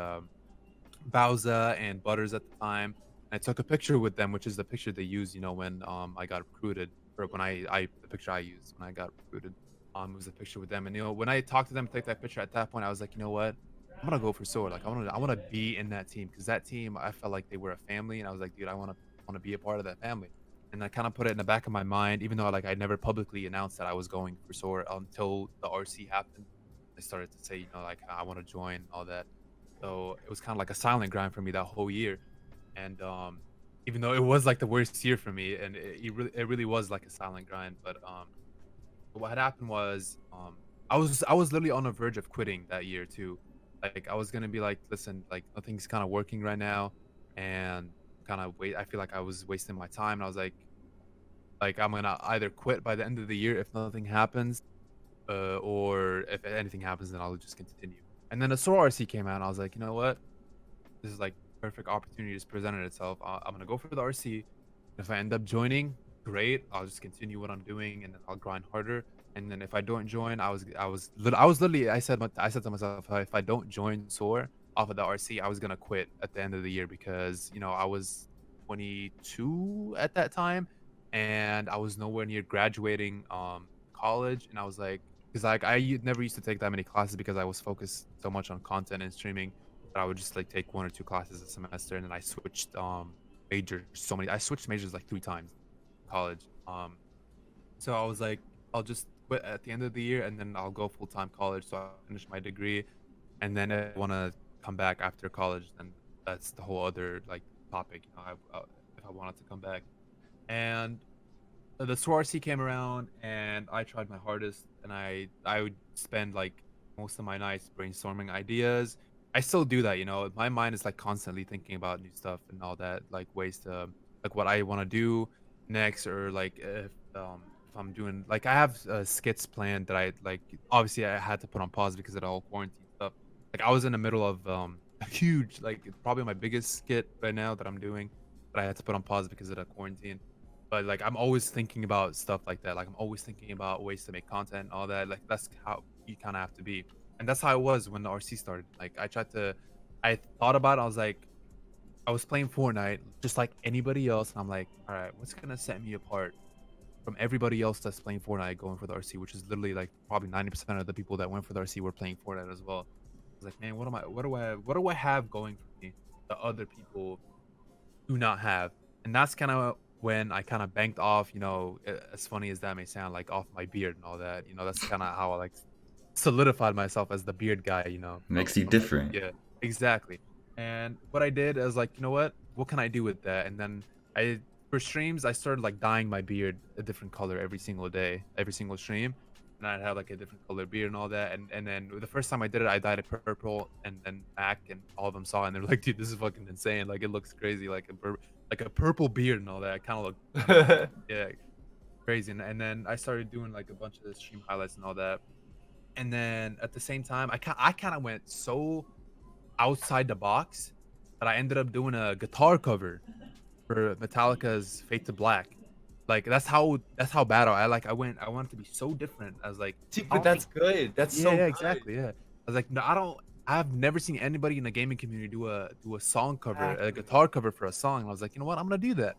Bowser and Butters at the time. I took a picture with them, which is the picture they used, when I got recruited, or when I the picture I used when I got recruited. Was a picture with them, and when I talked to them, take that picture at that point, I was like, you know what, I'm gonna go for SoaR. Like I wanna be in that team because that team I felt like they were a family, and I was like, dude, I wanna be a part of that family. And I kind of put it in the back of my mind, even though like I never publicly announced that I was going for SoaR until the RC happened. I started to say, like I want to join all that. So it was kind of like a silent grind for me that whole year. And even though it was like the worst year for me, and it really was like a silent grind. But what had happened was I was literally on the verge of quitting that year too. Like I was gonna be like, listen, like nothing's kind of working right now, and kind of wait. I feel like I was wasting my time. And I was like I'm gonna either quit by the end of the year if nothing happens, or if anything happens, then I'll just continue. And then a SoaR RC came out, and I was like, you know what? This is like perfect opportunity just presented itself. I'm gonna go for the RC. If I end up joining, great. I'll just continue what I'm doing, and then I'll grind harder. And then if I don't join, I was literally I said to myself, if I don't join SoaR off of the RC, I was gonna quit at the end of the year because I was 22 at that time, and I was nowhere near graduating college, and I was like, because like never used to take that many classes because I was focused so much on content and streaming that I would just like take 1 or 2 classes a semester, and then I switched majors I switched majors like 3 times in college. So I was like, I'll just quit at the end of the year, and then I'll go full time college, so I'll finish my degree, and then if I want to come back after college, then that's the whole other like topic. If I wanted to come back, and the SoaR came around, and I tried my hardest, and I would spend like most of my nights brainstorming ideas. I still do that, you know. My mind is like constantly thinking about new stuff and all that, like ways to like what I want to do next, or like if I'm doing like I have skits planned that I like. Obviously, I had to put on pause because of the whole quarantine stuff. Like I was in the middle of a huge, like probably my biggest skit right now that I'm doing, that I had to put on pause because of the quarantine. But like I'm always thinking about stuff like that. Like I'm always thinking about ways to make content and all that. Like that's how you kind of have to be. And that's how it was when the RC started. Like I thought about it. I was like, I was playing Fortnite just like anybody else, and I'm like, all right, what's gonna set me apart from everybody else that's playing Fortnite going for the RC, which is literally like probably 90% of the people that went for the RC were playing Fortnite as well. I was like, man, what do I have going for me that other people do not have? And that's kind of when I kind of banked off, you know, as funny as that may sound, like off my beard and all that. You know, that's kind of how I like solidified myself as the beard guy, you know, Makes you like, different. yeah, exactly. And what I did is like, you know what can I do with that? And then I for streams I started like dyeing my beard a different color every single day, every single stream. And I'd have like a different color beard and all that. And then the first time I did it, I dyed it purple, and then Mac and all of them saw it, and they're like, dude, this is fucking insane. Like it looks crazy, like a purple beard and all that. Kind of look, yeah, crazy. And then I started doing like a bunch of the stream highlights and all that. And then at the same time, I kind of went so outside the box that I ended up doing a guitar cover for Metallica's Fade to Black. Like that's how bad I wanted to be so different. I was like, Dude, I but don't think that's good. That's yeah, so yeah, good. exactly, yeah. I was like, no, I've never seen anybody in the gaming community do a song cover, a Exactly. guitar cover for a song. And I was like, you know what, I'm gonna do that.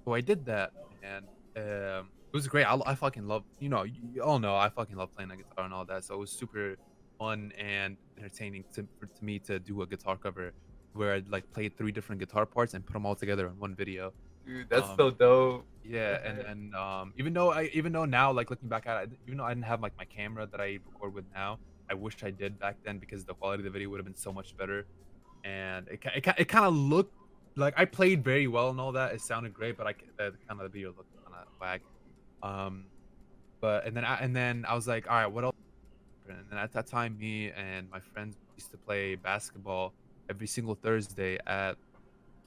So I did that, and it was great. I fucking love, you know, you all know I fucking love playing the guitar and all that. So it was super fun and entertaining to me to do a guitar cover where I like played 3 different guitar parts and put them all together in one video. Dude, that's Um, so dope. yeah, and then even though now like looking back at it, even though I didn't have like my camera that I record with now, I wish I did back then because the quality of the video would have been so much better. And it kind of looked like I played very well and all that. It sounded great, but the kind of the video looked kind of whack. Um, but and then I was like, all right, what else? And then at that time, me and my friends used to play basketball every single Thursday at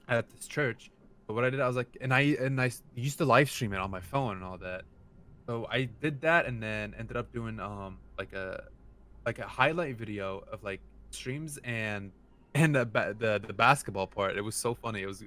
this church. But what I did, I was like, and I used to live stream it on my phone and all that. So I did that, and then ended up doing like a highlight video of like streams and the basketball part. It was so funny. It was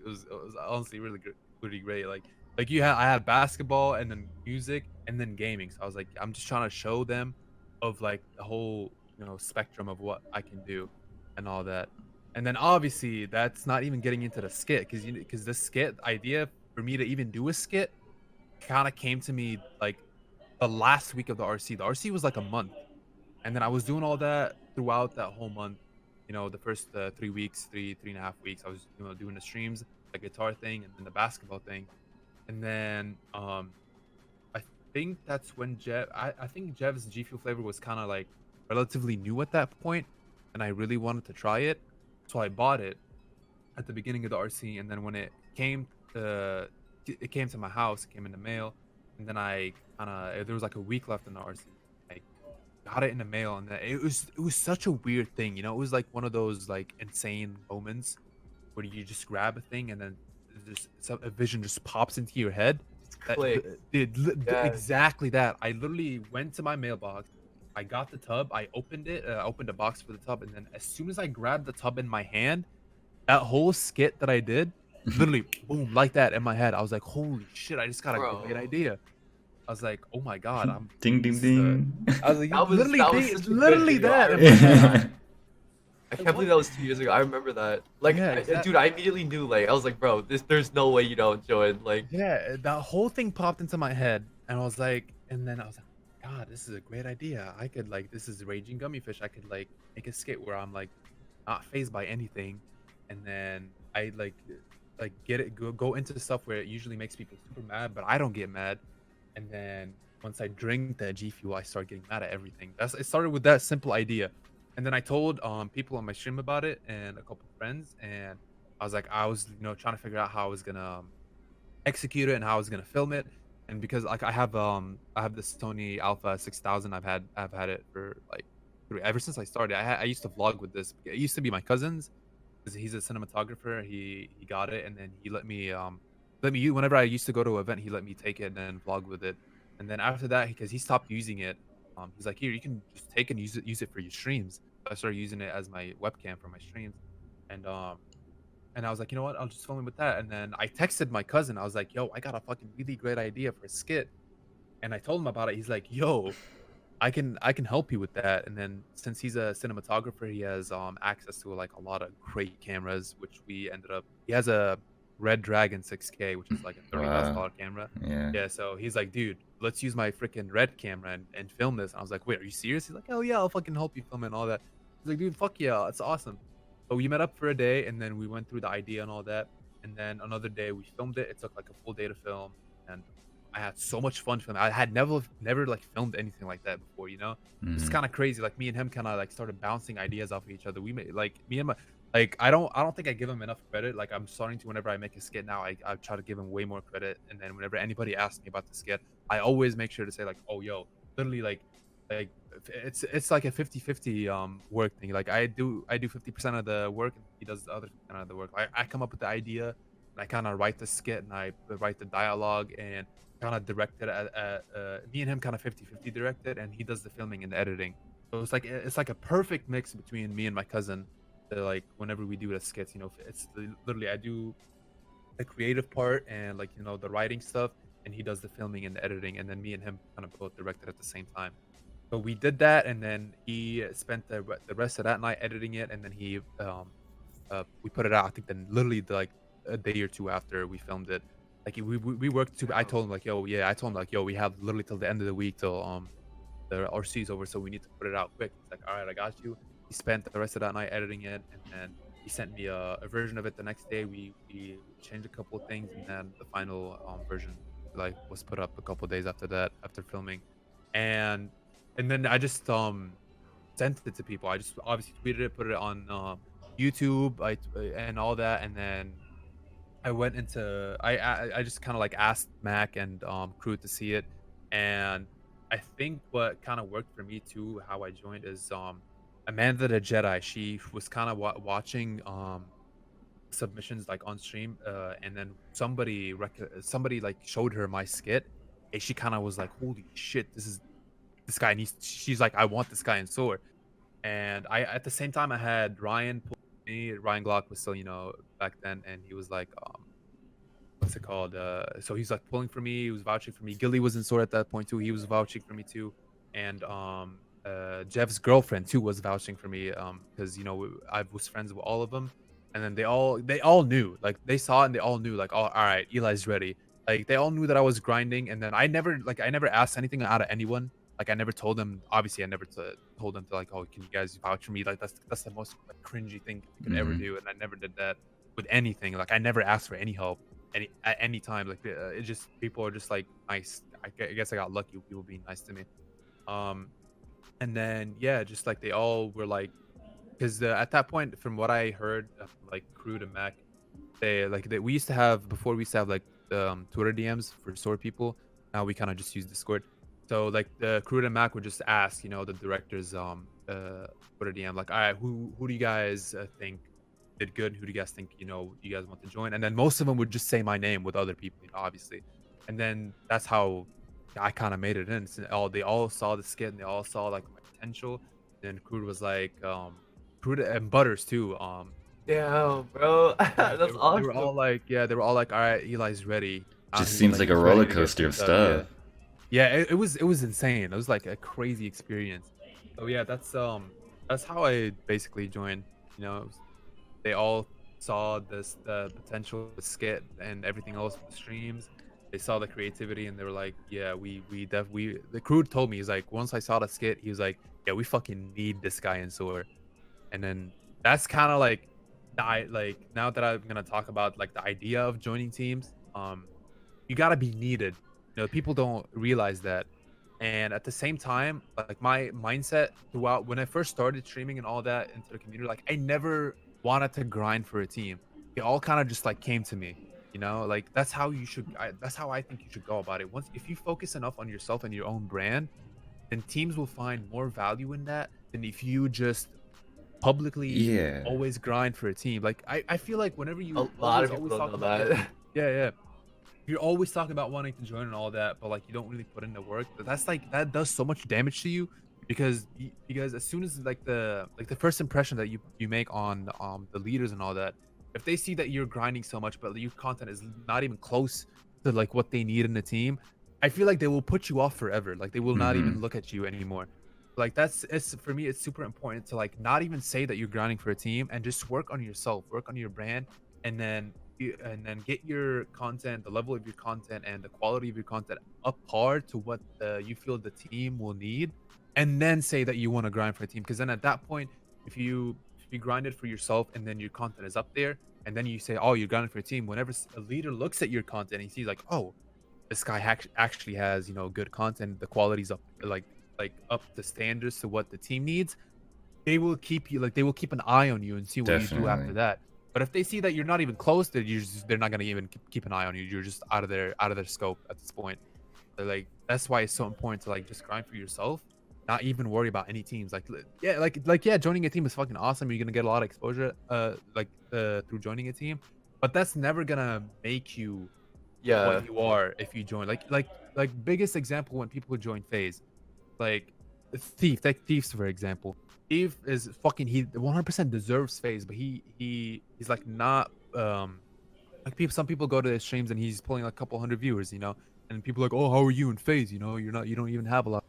honestly really great. Like I had basketball and then music and then gaming. So I was like, I'm just trying to show them of like the whole, you know, spectrum of what I can do and all that. And then obviously that's not even getting into the skit, because the skit idea for me to even do a skit kind of came to me like the last week of the RC. The RC was like a month, and then I was doing all that throughout that whole month. You know, the first 3 weeks, three and a half weeks, I was, you know, doing the streams, the guitar thing, and then the basketball thing. And then I think that's when I think Jev's G Fuel flavor was kind of like relatively new at that point, and I really wanted to try it, so I bought it at the beginning of the RC. And then when it came to my house, it came in the mail, and then I kind of there was like a week left in the RC. I got it in the mail, and then it was such a weird thing, you know. It was like one of those like insane moments where you just grab a thing and then a vision just pops into your head. That Click. Yeah. exactly that. I literally went to my mailbox. I got the tub. I opened it. I opened a box for the tub, and then as soon as I grabbed the tub in my hand, that whole skit that I did, literally, boom, like that in my head. I was like, holy shit! I just got a great Bro. idea. I was like, oh my god, Ding ding this is the. ding. I was like, That was such a good literally video. that I in my remember head. that. I Like, can't believe that was 2 years ago. I remember that. Like, Yeah, exactly. dude, I immediately knew. Like, I was like, bro, there's no way you don't join. Like, Yeah, that whole thing popped into my head, and I was like, and then I was like, God, this is a great idea. I could like, this is Raging Gummy Fish. I could like make a skit where I'm like not phased by anything, and then I like get it go into stuff where it usually makes people super mad, but I don't get mad. And then once I drink that G Fuel, I start getting mad at everything. It started with that simple idea, and then I told people on my stream about it and a couple friends, and I was like, I was, you know, trying to figure out how I was gonna execute it and how I was gonna film it. And because like I have this Sony Alpha 6000. I've had it for like ever since I started. I used to vlog with this. It used to be my cousin's because he's a cinematographer. He got it, and then he let me use whenever I used to go to an event. He let me take it and then vlog with it. And then after that, because he stopped using it, he's like, here, you can just take and use it for your streams. So I started using it as my webcam for my streams, and I was like, you know what? I'll just film it with that. And then I texted my cousin. I was like, yo, I got a fucking really great idea for a skit. And I told him about it. He's like, yo, I can help you with that. And then since he's a cinematographer, he has access to like a lot of great cameras, which we ended up. He has a Red Dragon 6K, which is like a Wow. $30,000 camera. Yeah. Yeah, so he's like, dude, let's use my freaking Red camera and film this. And I was like, wait, are you serious? He's like, oh yeah, I'll fucking help you film it and all that. He's like, dude, fuck yeah, it's awesome. So we met up for a day, and then we went through the idea and all that. And then another day we filmed it. It took like a full day to film, and I had so much fun filming. I had never like filmed anything like that before, you know. It's Hmm. kind of crazy. Like me and him kind of like started bouncing ideas off of each other. We made like me and my like I don't think I give him enough credit. Like I'm starting to whenever I make a skit now, I try to give him way more credit. And then whenever anybody asks me about the skit, I always make sure to say like, oh yo, literally like it's like a 50-50 work thing. Like I do 50% of the work and he does the other 50% of the work. I come up with the idea and I kind of write the skit and I write the dialogue and kind of directed me and him kind of 50-50 directed, and he does the filming and the editing. So it's like a perfect mix between me and my cousin. Like whenever we do the skits, literally I do the creative part and like the writing stuff, and he does the filming and the editing, and then me and him kind of both directed at the same time. So we did that, and then he spent the rest of that night editing it, and then we put it out. I think then literally like a day or two after we filmed it. Like we worked too. I told him like, yo, yeah. I told him like, yo, we have literally till the end of the week till the RC is over, so we need to put it out quick. He's like, all right, I got you. He spent the rest of that night editing it, and then he sent me a version of it the next day. We changed a couple of things, and then the final version like was put up a couple of days after that, after filming, and then I just sent it to people. I just obviously tweeted it, put it on YouTube, and all that, and then I went into I just kind of like asked Mac and crew to see it, and I think what kind of worked for me too, how I joined is Amanda the Jedi. She was kind of watching submissions like on stream, and then somebody like showed her my skit, and she kind of was like, "Holy shit, this guy needs." She's like, "I want this guy in SoaR." And I at the same time I had Ryan pull me. Ryan Glock was still back then, and he was like what's it called? So he's like pulling for me. He was vouching for me. Gilly was in SoaR at that point too. He was vouching for me too, and Jeff's girlfriend too was vouching for me because I was friends with all of them, and then they all knew, like they saw it and they all knew like, oh, all right, Eli's ready. Like they all knew that I was grinding, and then I never asked anything out of anyone. Like I never told them. Obviously, I never told them to like, oh, can you guys vouch for me? Like that's the most like cringy thing I could ever Hmm. do, and I never did that with anything. Like I never asked for any help at any time. Like it just people are just like nice. I guess I got lucky with people being nice to me. Um, and then yeah, just like they all were like, because at that point, from what I heard, like Crude and Mac, we used to have before we used to have like Twitter DMs for SoaR people. Now we kind of just use Discord. So like the Crude and Mac would just ask, the directors Twitter DM like, all right, who do you guys think did good? Who do you guys think you guys want to join? And then most of them would just say my name with other people, obviously. And then that's how I kind of made it in. So they all saw the skit and they all saw like my potential. Then Crude was like, Crude and Butters too. Damn, bro. Yeah, That's they were awesome. all like, all like, all right, Eli's ready. Just He's seems like, like a he's ready roller to get coaster of synced up. Yeah, stuff. yeah. It was insane. It was like a crazy experience. So yeah, that's how I basically joined. They all saw the potential of the skit and everything else with the streams. They saw the creativity and they were like, yeah, we definitely. The crew told me, he's like, once I saw the skit, he was like, yeah, we fucking need this guy in SoaR. And then that's kind of like like now that I'm gonna talk about like the idea of joining teams, you gotta be needed. People don't realize that. And at the same time, like my mindset throughout when I first started streaming and all that into the community, like I never wanted to grind for a team. It all kind of just like came to me. You know, like that's how you should. That's how I think you should go about it. Once if you focus enough on yourself and your own brand, then teams will find more value in that than if you just publicly Yeah. always grind for a team. Like I feel like whenever A you lot of always people don't talk know about that. yeah, you're always talking about wanting to join and all that, but like you don't really put in the work. But that's like that does so much damage to you because as soon as like the first impression that you make on the leaders and all that, if they see that you're grinding so much but your content is not even close to like what they need in the team, I feel like they will put you off forever. Like they will not even Mm-hmm. look at you anymore. Like it's for me, it's super important to like not even say that you're grinding for a team and just work on yourself, work on your brand, and then get your content, the level of your content and the quality of your content up par to what you feel the team will need, and then say that you want to grind for a team. Because then at that point, if you grind it for yourself and then your content is up there, and then you say, oh, you're grinding for a team. Whenever a leader looks at your content, and he sees like, oh, this guy actually has good content, the quality's up like up to standards to what the team needs, they will keep you like they will keep an eye on you and see what you do after Definitely. that. But if they see that you're not even close, they're not gonna even keep an eye on you. You're just out of their scope at this point. So, like that's why it's so important to like just grind for yourself, not even worry about any teams. Yeah, joining a team is fucking awesome. You're gonna get a lot of exposure, through joining a team, but that's never gonna make you Yeah. what you are if you join. Like biggest example when people join phase, like take thieves for example. Thief is fucking he 100% deserves phase, but he's like not like some people go to his streams and he's pulling like a couple hundred viewers, and people are like, oh, how are you in phase? You don't even have a lot.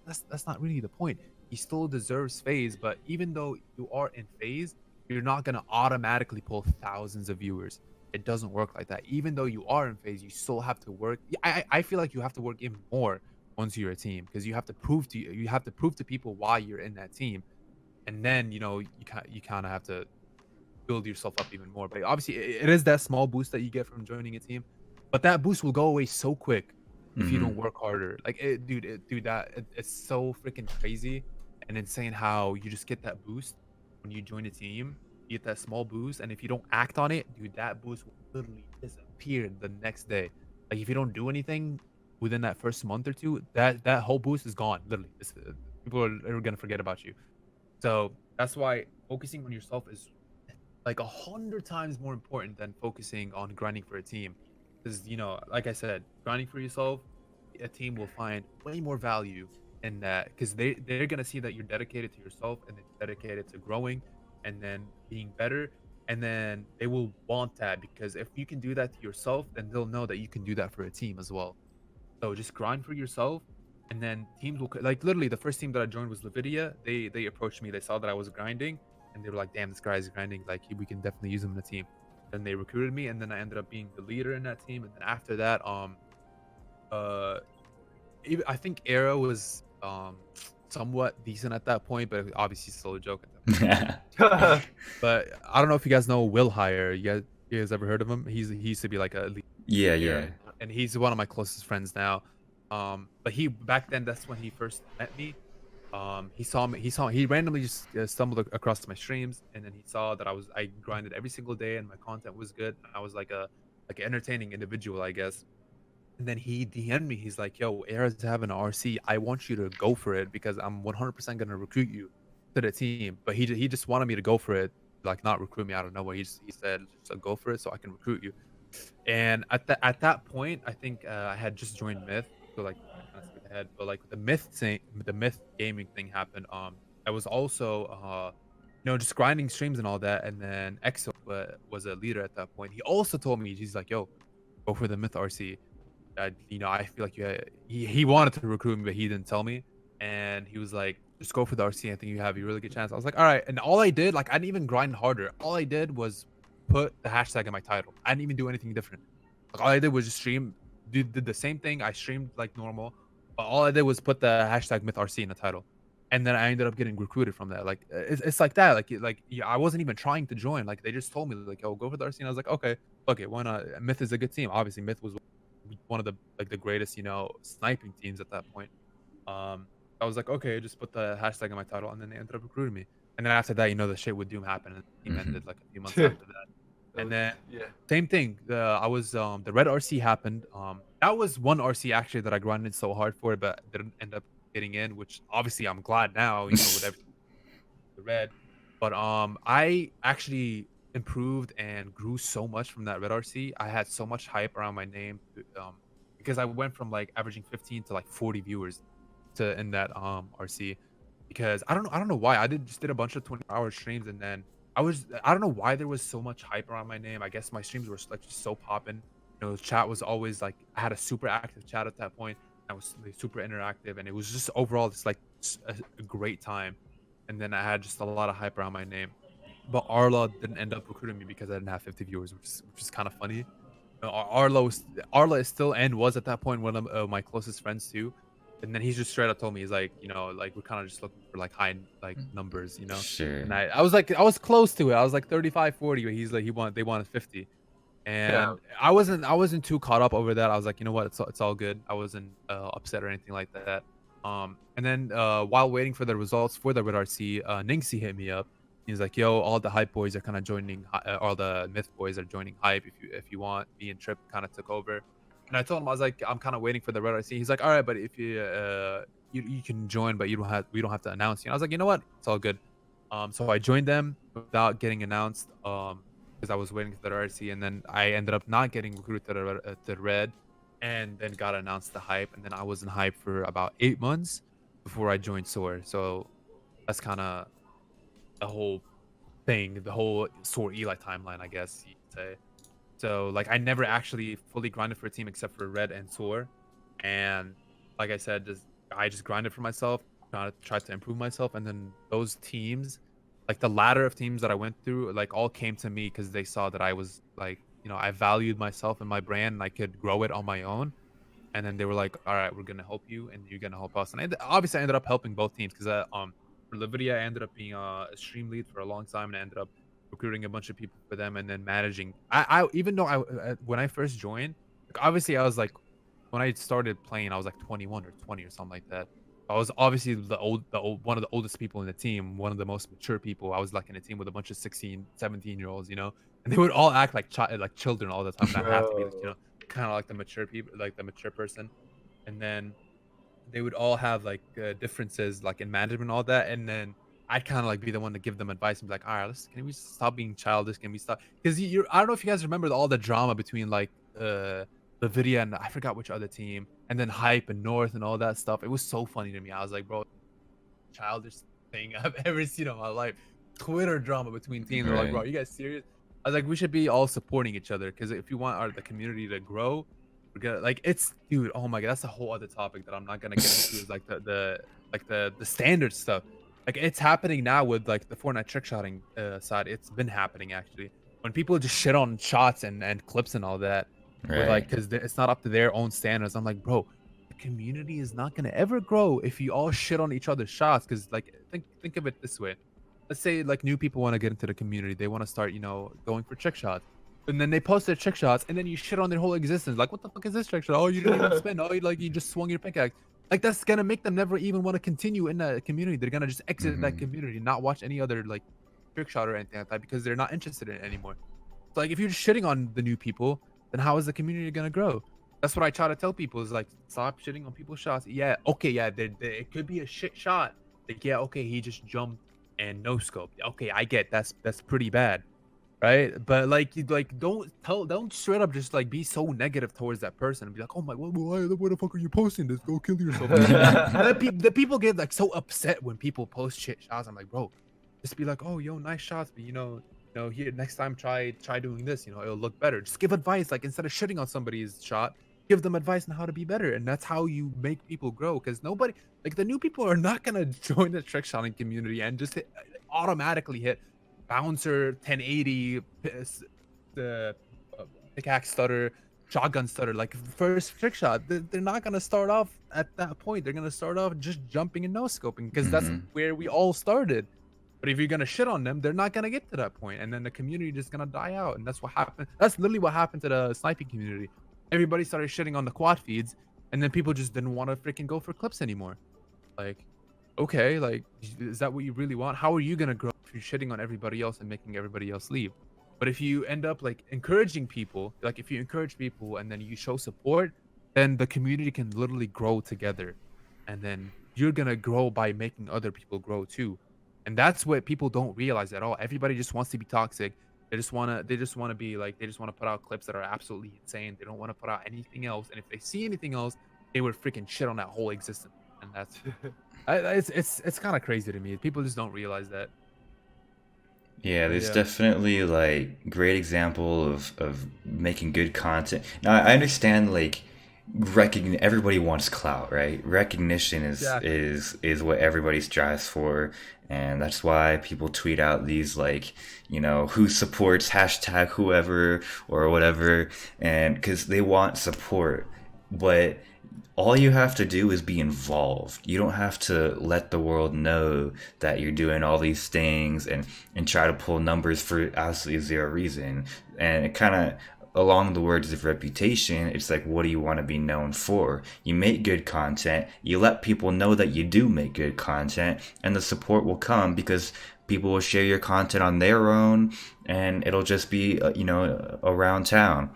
That's not really the point. He still deserves phase, but even though you are in phase, you're not gonna automatically pull thousands of viewers. It doesn't work like that. Even though you are in phase, you still have to work. I feel like you have to work even more once you're a team because you have to prove to people why you're in that team, and then you kind of have to build yourself up even more. But obviously, it is that small boost that you get from joining a team, but that boost will go away so quick if you don't Mm-hmm. work harder. Like, it's so freaking crazy and insane how you just get that boost when you join a team. You get that small boost, and if you don't act on it, dude, that boost will literally disappear the next day. Like, if you don't do anything within that first month or two, that whole boost is gone. Literally, people are gonna forget about you. So that's why focusing on yourself is like 100 times more important than focusing on grinding for a team. Because like I said, grinding for yourself, a team will find way more value in that because they're gonna see that you're dedicated to yourself and then dedicated to growing and then being better. And then they will want that because if you can do that to yourself, then they'll know that you can do that for a team as well. So just grind for yourself, and then teams will like literally the first team that I joined was Nvidia. They approached me. They saw that I was grinding, and they were like, "Damn, this guy is grinding. Like we can definitely use him in the team." And they recruited me, and then I ended up being the leader in that team. And then after that, uh, I think Era was somewhat decent at that point, but obviously still a joke at that point. But I don't know if you guys know Will Hire. You guys ever heard of him? He used to be like a Yeah, Yeah. yeah. and he's one of my closest friends now. But he back then that's when he first met me. He randomly just stumbled across my streams, and then he saw that I grinded every single day and my content was good. And I was like an entertaining individual, I guess. And then he DM'd me. He's like, "Yo, Era's having an RC. I want you to go for it because I'm 100% gonna recruit you to the team." But he just wanted me to go for it, like not recruit me out of nowhere. He said, "Just go for it so I can recruit you." And at that point, I think I had just joined Myth, so like kind of skipped ahead. But like the Myth gaming thing happened. I was also just grinding streams and all that. And then EXO was a leader at that point. He also told me he's like, "Yo, go for the Myth RC." I feel like he wanted to recruit me, but he didn't tell me. And he was like, "Just go for the RC. I think you have a really good chance." I was like, "All right." And all I did, like, I didn't even grind harder. All I did was put the hashtag in my title. I didn't even do anything different. Like all I did was just stream, did the same thing. I streamed like normal, but all I did was put the hashtag MythRC in the title, and then I ended up getting recruited from that. Like it's like that. Like yeah, I wasn't even trying to join. Like they just told me like, "Oh, go for the RC," and I was like, "Okay, why not?" Myth is a good team. Obviously, Myth was one of the greatest sniping teams at that point. I was like, okay, just put the hashtag in my title, and then they ended up recruiting me. And then after that, the shit with Doom happened, and the team Mm-hmm. ended like a few months after that. And then Yeah. same thing. I was the red RC happened. That was one RC actually that I grinded so hard for, but didn't end up getting in. Which obviously I'm glad now, you know, with everything the red. But I actually improved and grew so much from that red RC. I had so much hype around my name, because I went from like averaging 15 to like 40 viewers to in that RC. Because I don't know why I just did a bunch of 24-hour streams, and then I don't know why there was so much hype around my name. I guess my streams were like just so popping. You know, chat was always like I had a super active chat at that point. I was like, super interactive, and it was just overall just like a great time. And then I had just a lot of hype around my name. But Arla didn't end up recruiting me because I didn't have 50 viewers, which is kind of funny. Arla is still and was at that point one of my closest friends too. And then he's just straight up told me, he's like, you know, like we're kind of just looking for like high like numbers, you know. Sure. And I was like, I was close to it. I was like 35, 40, but he's like, they wanted 50. And I wasn't too caught up over that. I was like, you know what, it's all good. I wasn't upset or anything like that. And then while waiting for the results for the Red RC, Ningsy hit me up. He's like, yo, all the hype boys are kind of joining, all the myth boys are joining hype. If you want, me and Trip kind of took over. And I told him, I was like, I'm kind of waiting for the Red RC. He's like, all right, but if you can join, but we don't have to announce you. And I was like, you know what, it's all good. So I joined them without getting announced. Because I was waiting for the RC, and then I ended up not getting recruited to the red, and then got announced the hype, and then I was in hype for about 8 months before I joined SoaR. So that's kind of the whole thing, the whole SoaR Eli timeline, I guess you could say. So like I never actually fully grinded for a team except for red and SoaR, and like I said, I just grinded for myself, tried to improve myself, and then those teams, like the ladder of teams that I went through, like all came to me because they saw that I was like, you know, I valued myself and my brand, and I could grow it on my own. And then they were like, all right, we're gonna help you, and you're gonna help us. And obviously, I ended up helping both teams because for Lividia, I ended up being a stream lead for a long time, and I ended up recruiting a bunch of people for them, and then managing. I even though when I first joined, like, obviously I was like, when I started playing, I was like 21 or 20 or something like that. I was obviously one of the oldest people in the team, one of the most mature people. I was like in a team with a bunch of 16, 17-year-olds, you know, and they would all act like like children all the time. And I have to be, you know, kind of like the mature people, like the mature person. And then they would all have like differences, like in management and all that. And then I'd kind of like be the one to give them advice and be like, all right, can we stop being childish? Can we stop? Because I don't know if you guys remember all the drama between like Nvidia and I forgot which other team, and then Hype and North and all that stuff. It was so funny to me. I was like, bro, childish thing I've ever seen in my life. Twitter drama between teams. They're like, bro, are you guys serious? I was like, we should be all supporting each other, because if you want the community to grow, we're gonna like dude. Oh my god, that's a whole other topic that I'm not gonna get into. Is like the standard stuff. Like it's happening now with like the Fortnite trick shotting side. It's been happening actually when people just shit on shots and clips and all that. Right. With like, because it's not up to their own standards. I'm like, bro, the community is not gonna ever grow if you all shit on each other's shots. Because like, think of it this way. Let's say like new people want to get into the community. They want to start, you know, going for trick shots. And then they post their trick shots, and then you shit on their whole existence. Like, what the fuck is this trick shot? Oh, you didn't even spin. Oh, you just swung your pickaxe. Like, that's gonna make them never even want to continue in that community. They're gonna just exit that community, not watch any other like trick shot or anything like that, because they're not interested in it anymore. So like, if you're just shitting on the new people, then how is the community gonna grow? That's what I try to tell people, is like, stop shitting on people's shots. Yeah, okay, yeah, it could be a shit shot. Like, yeah, okay, he just jumped and no scope. Okay, I get that's pretty bad, right? But like, don't straight up just like be so negative towards that person and be like, oh my, why the fuck are you posting this? Go kill yourself. The people get like so upset when people post shit shots. I'm like, bro, just be like, oh, yo, nice shots, but you know, here next time try doing this. You know, it'll look better. Just give advice. Like, instead of shitting on somebody's shot, give them advice on how to be better. And that's how you make people grow. Because nobody, like, the new people are not gonna join the trick shotting community and just automatically hit bouncer 1080, the pickaxe stutter, shotgun stutter, like first trick shot. They're not gonna start off at that point. They're gonna start off just jumping and no scoping, because that's where we all started. But if you're gonna shit on them, they're not gonna get to that point, and then the community just gonna die out. And that's what happened. That's literally what happened to the sniping community. Everybody started shitting on the quad feeds, and then people just didn't want to freaking go for clips anymore. Like, okay, like, is that what you really want? How are you gonna grow if you're shitting on everybody else and making everybody else leave? But if you end up like encouraging people, like if you encourage people and then you show support, then the community can literally grow together. And then you're gonna grow by making other people grow too. And that's what people don't realize at all. Everybody just wants to be toxic. They just wanna be like they just wanna put out clips that are absolutely insane. They don't want to put out anything else. And if they see anything else, they would freaking shit on that whole existence. And that's it's kind of crazy to me. People just don't realize that. Yeah, But there's yeah. definitely like great example of making good content. Now I understand like recognition. Everybody wants clout, right? Recognition Exactly. is what everybody strives for, and that's why people tweet out these like who supports hashtag whoever or whatever, and because they want support, but all you have to do is be involved. You don't have to let the world know that you're doing all these things and try to pull numbers for absolutely zero reason. And it kind of, along the words of reputation, it's like, what do you want to be known for? You make good content, you let people know that you do make good content, and the support will come because people will share your content on their own, and it'll just be, around town.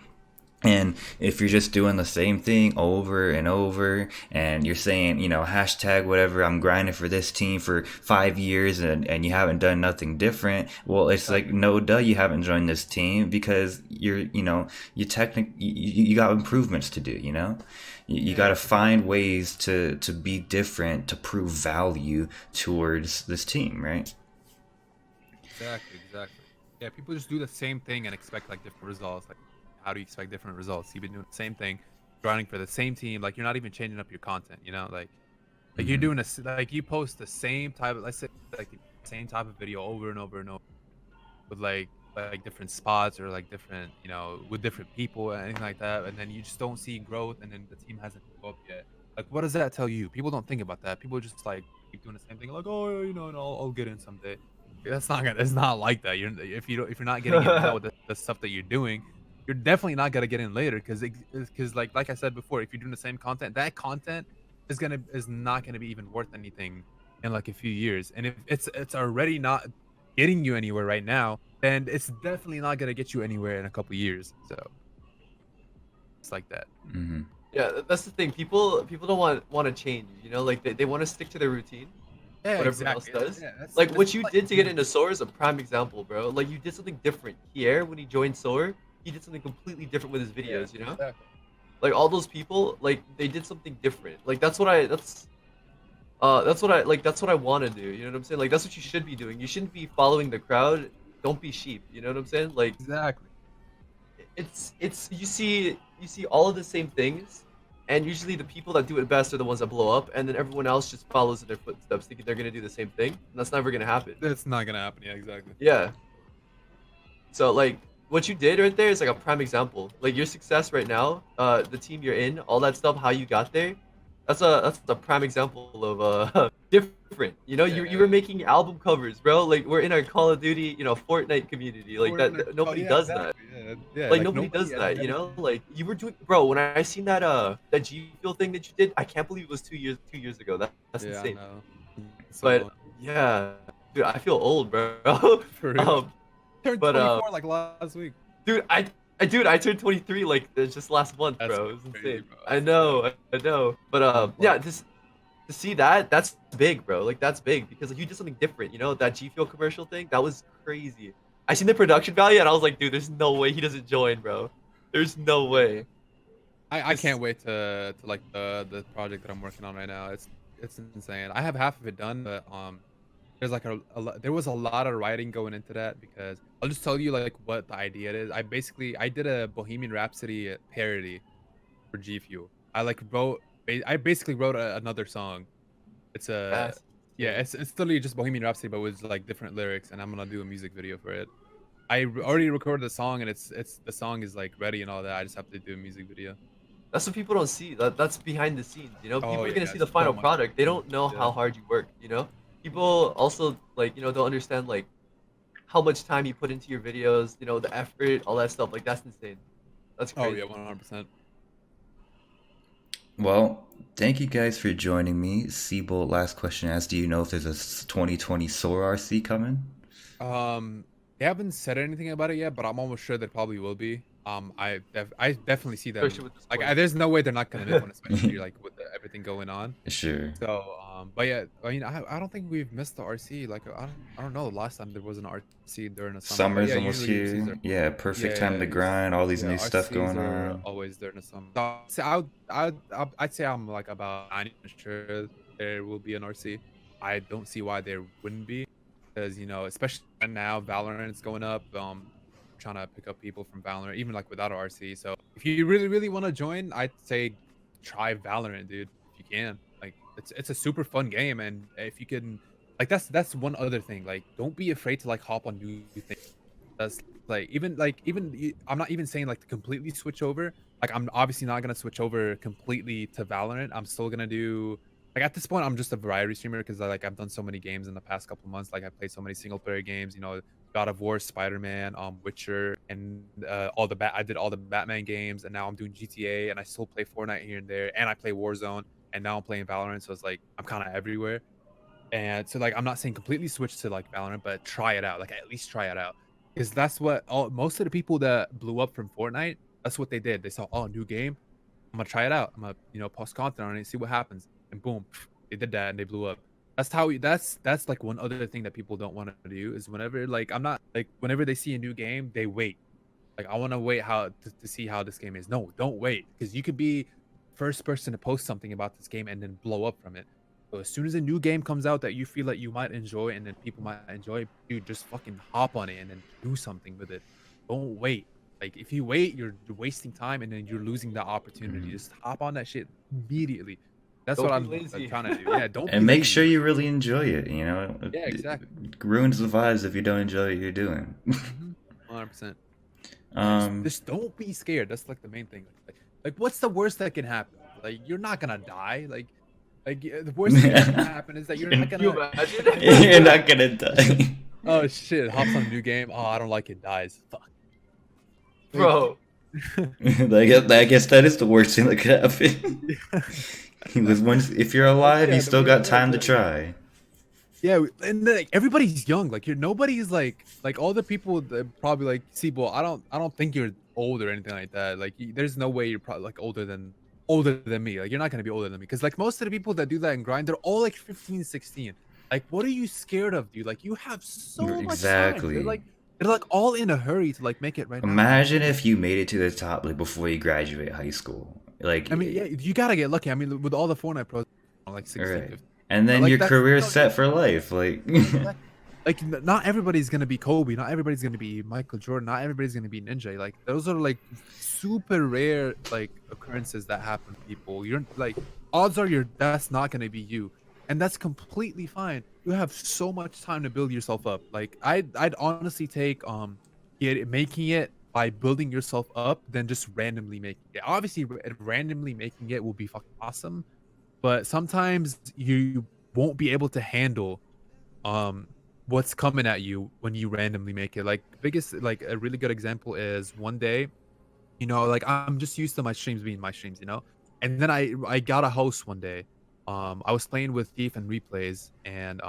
And if you're just doing the same thing over and over and you're saying, hashtag whatever, I'm grinding for this team for 5 years and you haven't done nothing different, well, it's like, Exactly. no, duh, you haven't joined this team because you got improvements to do, You got Yeah, to find ways to be different, to prove value towards this team, right? exactly, exactly. Yeah, people just do the same thing and expect like different results. Like, how do you expect different results? You've been doing the same thing, grinding for the same team. Like, you're not even changing up your content. Like you're Hmm. doing like you post the same type of, let's say, like the same type of video over and over and over with like different spots or like different, with different people and anything like that. And then you just don't see growth, and then the team hasn't go up yet. Like, what does that tell you? People don't think about that. People just like keep doing the same thing. Like, oh, and I'll get in someday. That's not gonna. It's not like that. If you're not getting in now with the stuff that you're doing, you're definitely not gonna get in later because like I said before, if you're doing the same content, that content is not gonna be even worth anything in like a few years. And if it's already not getting you anywhere right now, then it's definitely not gonna get you anywhere in a couple years. So it's like that. Hmm. Yeah, that's the thing. People don't want to change. Like they want to stick to their routine, Yeah, what everyone else exactly. does. Yeah, that's Like it's what you like did to get into SoaR is a prime example, bro. Like you did something different. Pierre, when he joined SoaR, he did something completely different with his yeah, videos. exactly. Like all those people, like they did something different. Like that's what I want to do. You know what I'm saying? Like that's what you should be doing. You shouldn't be following the crowd. Don't be sheep. You know what I'm saying? Like Exactly. it's you see all of the same things, and usually the people that do it best are the ones that blow up, and then everyone else just follows in their footsteps, thinking they're gonna do the same thing, and that's never gonna happen. That's not gonna happen. Yeah, exactly. Yeah. So like what you did right there is like a prime example. Like your success right now, the team you're in, all that stuff, how you got there. That's a prime example of different. You Yeah. were making album covers, bro. Like we're in our Call of Duty, Fortnite community. Like Fortnite. Oh nobody yeah, does that. exactly. Yeah, yeah. Like Like nobody nobody does has that, dedicated. Like you were doing, bro. When I seen that G Fuel thing that you did, I can't believe it was 2 years ago. That's Yeah, I insane. know. So But long. yeah, dude, I feel old, bro. For real. um, Turned but 24 like last week. dude, I turned 23 like just last month, That's bro. It was crazy, insane. bro. I That's insane. know, I know. But Oh, yeah, fuck. just to see that's big, bro. Like that's big because like, you did something different. That G Fuel commercial thing, that was crazy. I seen the production value and I was like, dude, there's no way he doesn't join, bro. There's no Yeah. way. I can't Just wait to like the project that I'm working on right now. It's insane. I have half of it done, but there's like there was a lot of writing going into that because I'll just tell you like what the idea is. I did a Bohemian Rhapsody parody for G Fuel. I basically wrote another song. It's a that's Yeah, insane. it's literally just Bohemian Rhapsody but with like different lyrics, and I'm gonna do a music video for it. Already recorded the song, and it's the song is like ready and all that. I just have to do a music video. That's what people don't see. That's behind the scenes. Oh People are gonna yeah, see the so final much. product. They don't know Yeah. how hard you work. People also like don't understand like how much time you put into your videos. The effort, all that stuff. Like that's insane. That's Oh yeah, crazy. 100%. Well, thank you guys for joining me. Siebold, last question asked, do you know if there's a 2020 SoaR RC coming? Um, They haven't said anything about it yet, but I'm almost sure there probably will be. I definitely see them. Especially with this Like, quarantine. there's no way they're not gonna make one, especially like with everything going on. Sure. So, but yeah, I mean, I don't think we've missed the RC. Like, I don't know the last time there was an RC during the summer. But Summer's yeah, almost usually RCs here. are Yeah, perfect time yeah, to grind. All these yeah, new stuff RCs going are on. always during the summer. So I'd say I'm like about 90% sure there will be an RC. I don't see why there wouldn't be, because especially now Valorant's going up. Trying to pick up people from Valorant, even like without a RC. So if you really want to join, I'd say try Valorant, dude, if you can. Like, it's a super fun game, and if you can, like, that's one other thing. Like, don't be afraid to like hop on new things. That's I'm not even saying like to completely switch over. Like, I'm obviously not gonna switch over completely to Valorant. I'm still gonna do, like, at this point I'm just a variety streamer because I've done so many games in the past couple months. Like, I played so many single player games, God of War, Spider-Man, Witcher, and I did all the Batman games, and now I'm doing GTA, and I still play Fortnite here and there, and I play Warzone, and now I'm playing Valorant. So it's like I'm kind of everywhere. And so, like, I'm not saying completely switch to like Valorant, but try it out. Like, at least try it out. Because that's what most of the people that blew up from Fortnite, that's what they did. They saw, oh, new game. I'm gonna try it out. I'm gonna, post content on it and see what happens. And boom, they did that and they blew up. That's like one other thing that people don't want to do is whenever, like, I'm not like, whenever they see a new game, they wait. Like, I want to wait to see how this game is. No, don't wait, because you could be first person to post something about this game and then blow up from it. So as soon as a new game comes out that you feel like you might enjoy and then people might enjoy, dude, just fucking hop on it and then do something with it. Don't wait. Like, if you wait, you're wasting time and then you're losing the opportunity. Mhm. Just hop on that shit immediately. That's Don't what be I'm lazy. trying to do. Yeah, don't be And make sure lazy. you really enjoy it, you know? Yeah, exactly. It ruins the vibes if you don't enjoy what you're doing. 100%. Yeah, just, Um, just don't be scared. That's like the main thing. Like, what's the worst that can happen? Like, you're not gonna die. Like, the worst thing that can happen is that you're not Can you gonna. imagine? you're not gonna die. Oh shit! Hops on a new game. Oh, I don't like it. Dies. Fuck. Bro. I guess that is the worst thing that could happen. Because once, if you're alive, Yeah, you still got time to yeah. try. Yeah, and then, like, everybody's young. Like, nobody's like all the people that probably like see. Well, I don't think you're old or anything like that. Like, there's no way you're probably like older than me. Like, you're not gonna be older than me because like most of the people that do that and grind, they're all like 15, 16. Like, what are you scared of, dude? Like, you have so much time. Exactly. They're like all in a hurry to like make it right now. Imagine if you made it to the top like before you graduate high school. Like, I mean, yeah, you gotta get lucky. I mean, with all the Fortnite pros, like 16, right. 15. And then Like, your that's career's set for life. Like, like, not everybody's gonna be Kobe, not everybody's gonna be Michael Jordan, not everybody's gonna be Ninja. Like, those are like super rare like occurrences that happen to people. You're like, odds are that's not gonna be you, and that's completely fine. You have so much time to build yourself up. Like, I'd honestly take making it by building yourself up than just randomly making it. Obviously, randomly making it will be fucking awesome, but sometimes you won't be able to handle um what's coming at you when you randomly make it. Like, biggest, like, a really good example is one day, like, I'm just used to my streams being my streams, and then I got a host one day. I was playing with Thief and Replays, and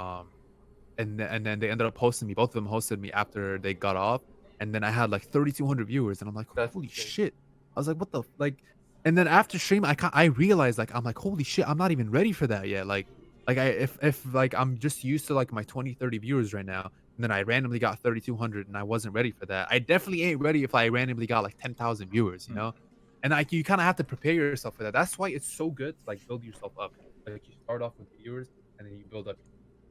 then they ended up hosting me. Both of them hosted me after they got off, and then I had like 3,200 viewers, and I'm like, That's holy insane. shit! I was like, what the like? And then after stream, I realized, like, I'm like, holy shit, I'm not even ready for that yet. Like, if like, I'm just used to like my 20, 30 viewers right now, and then I randomly got 3,200, and I wasn't ready for that. I definitely ain't ready if I randomly got like 10,000 viewers, And like, you kind of have to prepare yourself for that. That's why it's so good to like build yourself up. Like, you start off with viewers, and then you build up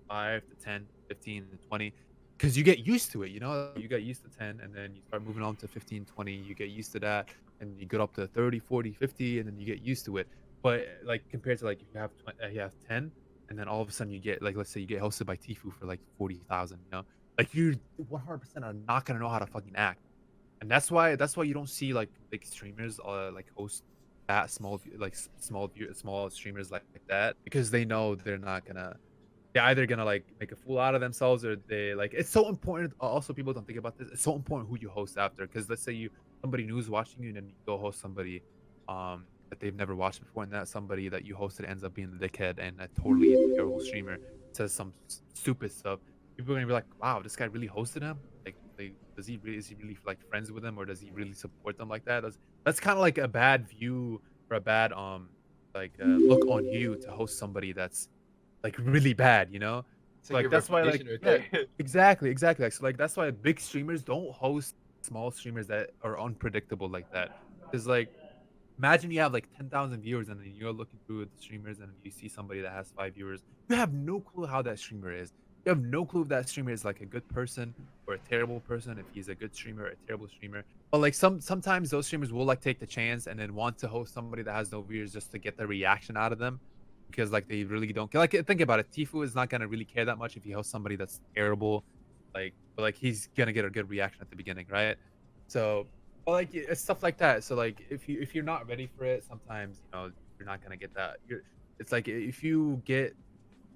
5 to 10, 15 to 20, because you get used to it. You get used to 10, and then you start moving on to 15, 20. You get used to that, and you get up to 30, 40, 50, and then you get used to it. But like, compared to like, if you have 10, and then all of a sudden you get, like, let's say you get hosted by Tifu for like 40,000, like, you 100% are not gonna know how to fucking act. And that's why you don't see like big streamers like host that small streamers like that, because they know they're either gonna like make a fool out of themselves, or they like, it's so important. Also, people don't think about this. It's so important who you host after, because let's say somebody new's watching you, and then you go host somebody that they've never watched before, and that somebody that you hosted ends up being the dickhead and a totally terrible streamer, says some stupid stuff. People are gonna be like, wow, this guy really hosted him. Like, like, is he really like friends with them, or does he really support them like that? That's kind of like a bad view or a bad look on you to host somebody that's like really bad, you know? It's So like like your that's why like reputation right yeah, there. exactly. Like, so like that's why big streamers don't host small streamers that are unpredictable like that. Because like imagine you have like 10,000 viewers and then you're looking through the streamers and you see somebody that has 5 viewers. You have no clue how that streamer is. You have no clue if that streamer is like a good person or a terrible person, if he's a good streamer or a terrible streamer. But like sometimes those streamers will like take the chance and then want to host somebody that has no viewers just to get the reaction out of them because like they really don't care. Like think about it, Tifu is not gonna really care that much if he hosts somebody that's terrible, but like he's gonna get a good reaction at the beginning, right? So well, like it's stuff like that. So like if you're not ready for it, sometimes you're not gonna get that. It's like if you get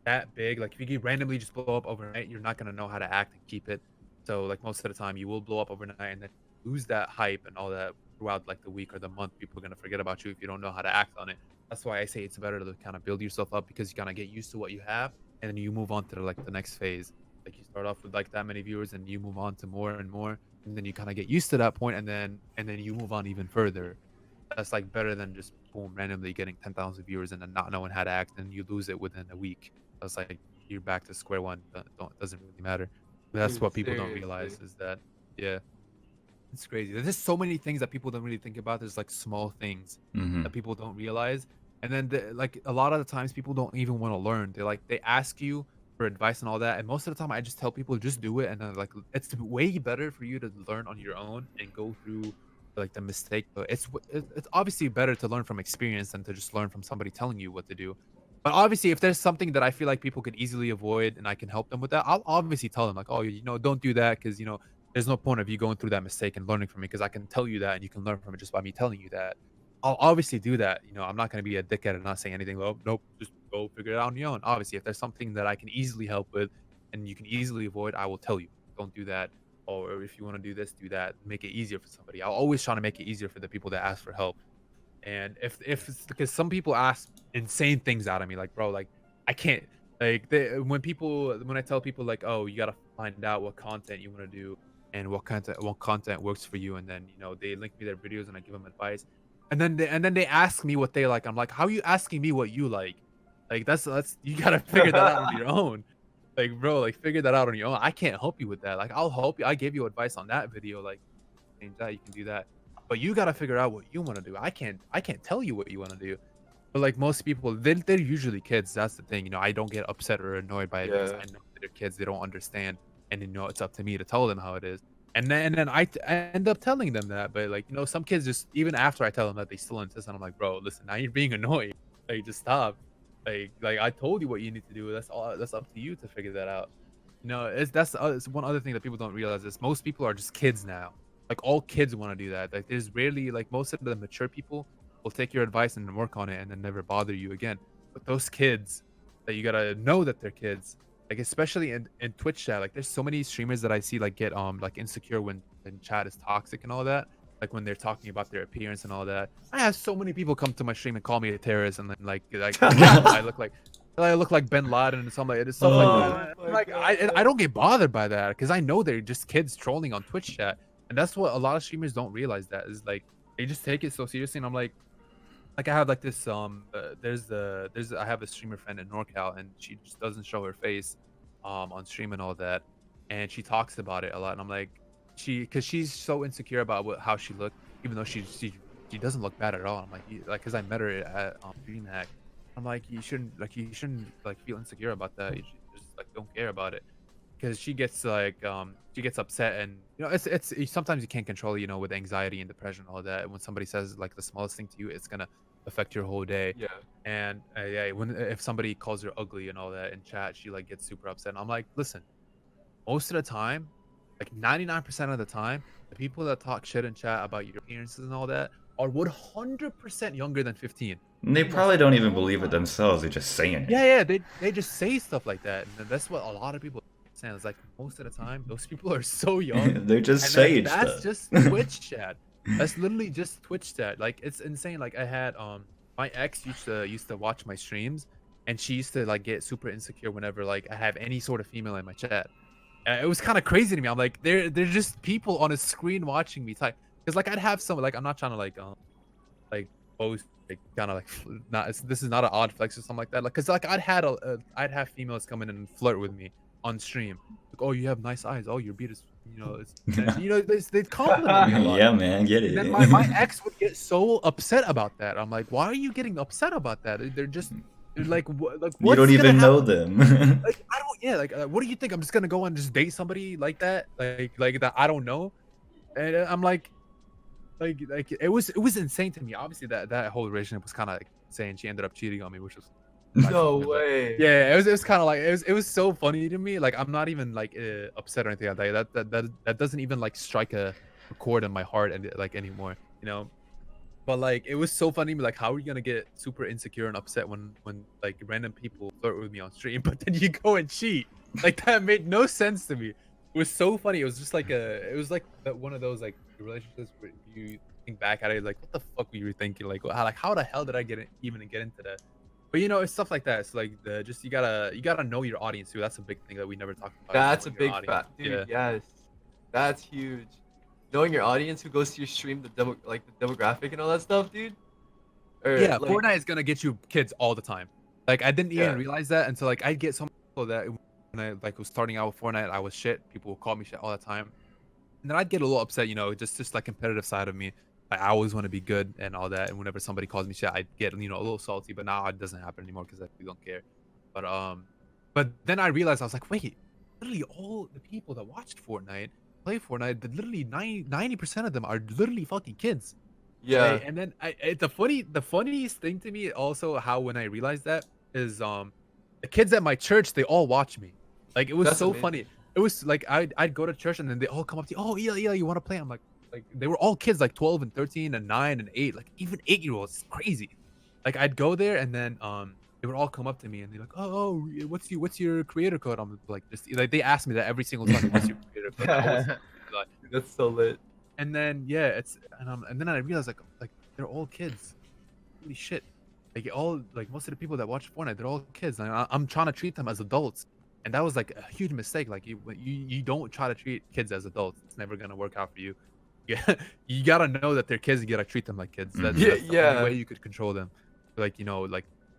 that big, like if you randomly just blow up overnight, you're not gonna know how to act and keep it. So like most of the time, you will blow up overnight and then lose that hype and all that throughout like the week or the month. People are gonna forget about you if you don't know how to act on it. That's why I say it's better to kind of build yourself up because you kind of get used to what you have and then you move on to like the next phase. Like you start off with like that many viewers and you move on to more and more and then you kind of get used to that point and then you move on even further. That's like better than just boom randomly getting 10,000 viewers and then not knowing how to act and you lose it within a week. That's like you're back to square one. Doesn't really matter. That's Dude, what people don't seriously. realize is that yeah, it's crazy. There's just so many things that people don't really think about. There's like small things Mm-hmm. that people don't realize, and then like a lot of the times people don't even want to learn. They ask you for advice and all that, and most of the time I just tell people just do it, and then like it's way better for you to learn on your own and go through like the mistake. But it's obviously better to learn from experience than to just learn from somebody telling you what to do. But obviously, if there's something that I feel like people could easily avoid and I can help them with that, I'll obviously tell them like, oh, don't do that because there's no point of you going through that mistake and learning from it because I can tell you that and you can learn from it just by me telling you that. I'll obviously do that. I'm not going to be a dickhead and not say anything. Oh, nope, just go figure it out on your own. Obviously, if there's something that I can easily help with and you can easily avoid, I will tell you. Don't do that. Or if you want to do this, do that. Make it easier for somebody. I'll always try to make it easier for the people that ask for help. And if it's because some people ask insane things out of me, like, bro, like I can't like when I tell people like, oh, you gotta find out what content you want to do and what content works for you, and then they link me their videos and I give them advice, and then they ask me what they like. I'm like, how are you asking me what you like? Like that's you gotta figure that out on your own. Like, bro, like figure that out on your own. I can't help you with that. Like, I'll help you. I gave you advice on that video. Like, change that. You can do that. But you gotta figure out what you want to do. I can't tell you what you want to do. But like most people, they're usually kids. That's the thing. I don't get upset or annoyed by it because Yeah. I know that they're kids. They don't understand, and it's up to me to tell them how it is. And then I end up telling them that. But like some kids just even after I tell them that they still insist, and I'm like, bro, listen, now you're being annoying. Like just stop. Like I told you what you need to do. That's all. That's up to you to figure that out. It's one other thing that people don't realize is most people are just kids now. Like all kids want to do that. Like there's rarely like most of the mature people will take your advice and work on it and then never bother you again. But those kids that you gotta know that they're kids. Like especially in Twitch chat, like there's so many streamers that I see like get like insecure when chat is toxic and all that. Like when they're talking about their appearance and all that. I have so many people come to my stream and call me a terrorist and then like I look like Ben Laden and stuff like stuff like Oh. that. Oh my Like I don't get bothered by that because I know they're just kids trolling on Twitch chat. And that's what a lot of streamers don't realize that is like they just take it so seriously. And I'm like I have like this I have a streamer friend in NorCal and she just doesn't show her face on stream and all that, and she talks about it a lot. And I'm like because she's so insecure about how she looked, even though she doesn't look bad at all. I'm like because I met her at DreamHack. I'm like you shouldn't like feel insecure about that. You should just like don't care about it because she gets upset. And it's sometimes you can't control with anxiety and depression and all that. When somebody says like the smallest thing to you, it's gonna affect your whole day. Yeah. And yeah, if somebody calls her ugly and all that in chat, she like gets super upset. And I'm like, listen, most of the time, like 99% of the time, the people that talk shit in chat about your appearances and all that are 100% younger than 15. And they Almost probably don't even all the believe it time. themselves. They're just saying it. Yeah, they just say stuff like that, and that's what a lot of people say. It's like most of the time, those people are so young. They're just And saying that's stuff. just Twitch chat. That's literally just Twitch chat. Like it's insane. Like I had my ex used to watch my streams, and she used to like get super insecure whenever like I have any sort of female in my chat. It was kind of crazy to me. I'm like, they're just people on a screen watching me type. Because like I'd have some like I'm not trying to like boast like kind of like not this is not an odd flex or something like that. Like because like I'd have females come in and flirt with me on stream. Like, oh, you have nice eyes. Oh, your beat is and they'd compliment me a lot. Yeah, man, get And then it. my ex would get so upset about that. I'm like, why are you getting upset about that? They're like You don't what's gonna even know happen? them. Like I don't yeah like what do you think? I'm just gonna go and just date somebody like that like that I don't know? And I'm like it was insane to me. Obviously that whole relationship was kind of like insane. She ended up cheating on me, which was No but way. yeah, it was kind of like it was so funny to me. Like I'm not even like upset or anything like that. That doesn't even like strike a chord in my heart and like anymore, you know. But like it was so funny to me. Like how are you gonna get super insecure and upset when like random people flirt with me on stream, but then you go and cheat? Like that made no sense to me. It was so funny. It was just like it was like one of those like relationships where you think back at it like what the fuck were you thinking? Like how the hell did I even get into that? But you know, it's stuff like that. It's like just you gotta know your audience too. That's a big thing that we never talked about. Is That's a knowing your big audience. fact, dude. Yeah. Yes, that's huge. Knowing your audience, who goes to your stream, the demographic and all that stuff, dude. Or Yeah, like, Fortnite is gonna get you kids all the time. Like I didn't even yeah, realize that until like I get so many people that when I like was starting out with Fortnite, I was shit. People would call me shit all the time, and then I'd get a little upset. You know, just like competitive side of me. I always want to be good and all that. And whenever somebody calls me shit, I get a little salty. But now it doesn't happen anymore because I really don't care. But then I realized I was like, wait, literally all the people that watched Fortnite play Fortnite, literally 90% of them are literally fucking kids. yeah. And then the funniest thing to me also how when I realized that is the kids at my church they all watch me. Like it was That's so amazing. funny. It was like I'd go to church and then they all come up to you. Oh Eli, you want to play? I'm like they were all kids like 12 and 13 and 9 and 8, like even 8-year-olds. It's crazy. Like I'd go there and then they would all come up to me and they're like, oh what's your creator code? I'm like just like they ask me that every single time. What's your creator code? I always like, That's so lit. and then yeah, and then I realized like they're all kids. Holy shit! Like all like most of the people that watch Fortnite, they're all kids. And I'm trying to treat them as adults, and that was like a huge mistake. Like you don't try to treat kids as adults. It's never gonna work out for you. Yeah, you gotta know that they're kids. You gotta treat them like kids. That's, Mhm. that's the Yeah. only way you could control them. Like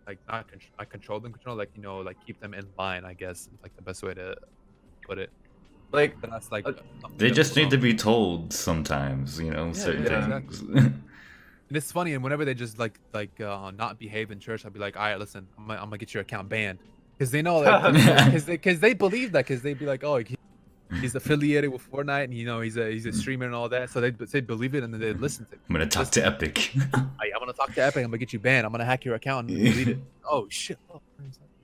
like not control them, like like keep them in line. I guess is like the best way to put it. Like, But that's like They just need to be. be told sometimes, certain yeah. things. And it's funny, and whenever they just not behave in church, I'll be like, all right, listen, I'm gonna get your account banned, because they know like because they believe that, because they'd be like, oh, he's affiliated with Fortnite, and he's a streamer and all that, so they believe it and then they listen to it. I'm gonna talk to Epic. I'm gonna talk to Epic, I'm gonna get you banned, I'm gonna hack your account and delete it. Oh shit. Oh,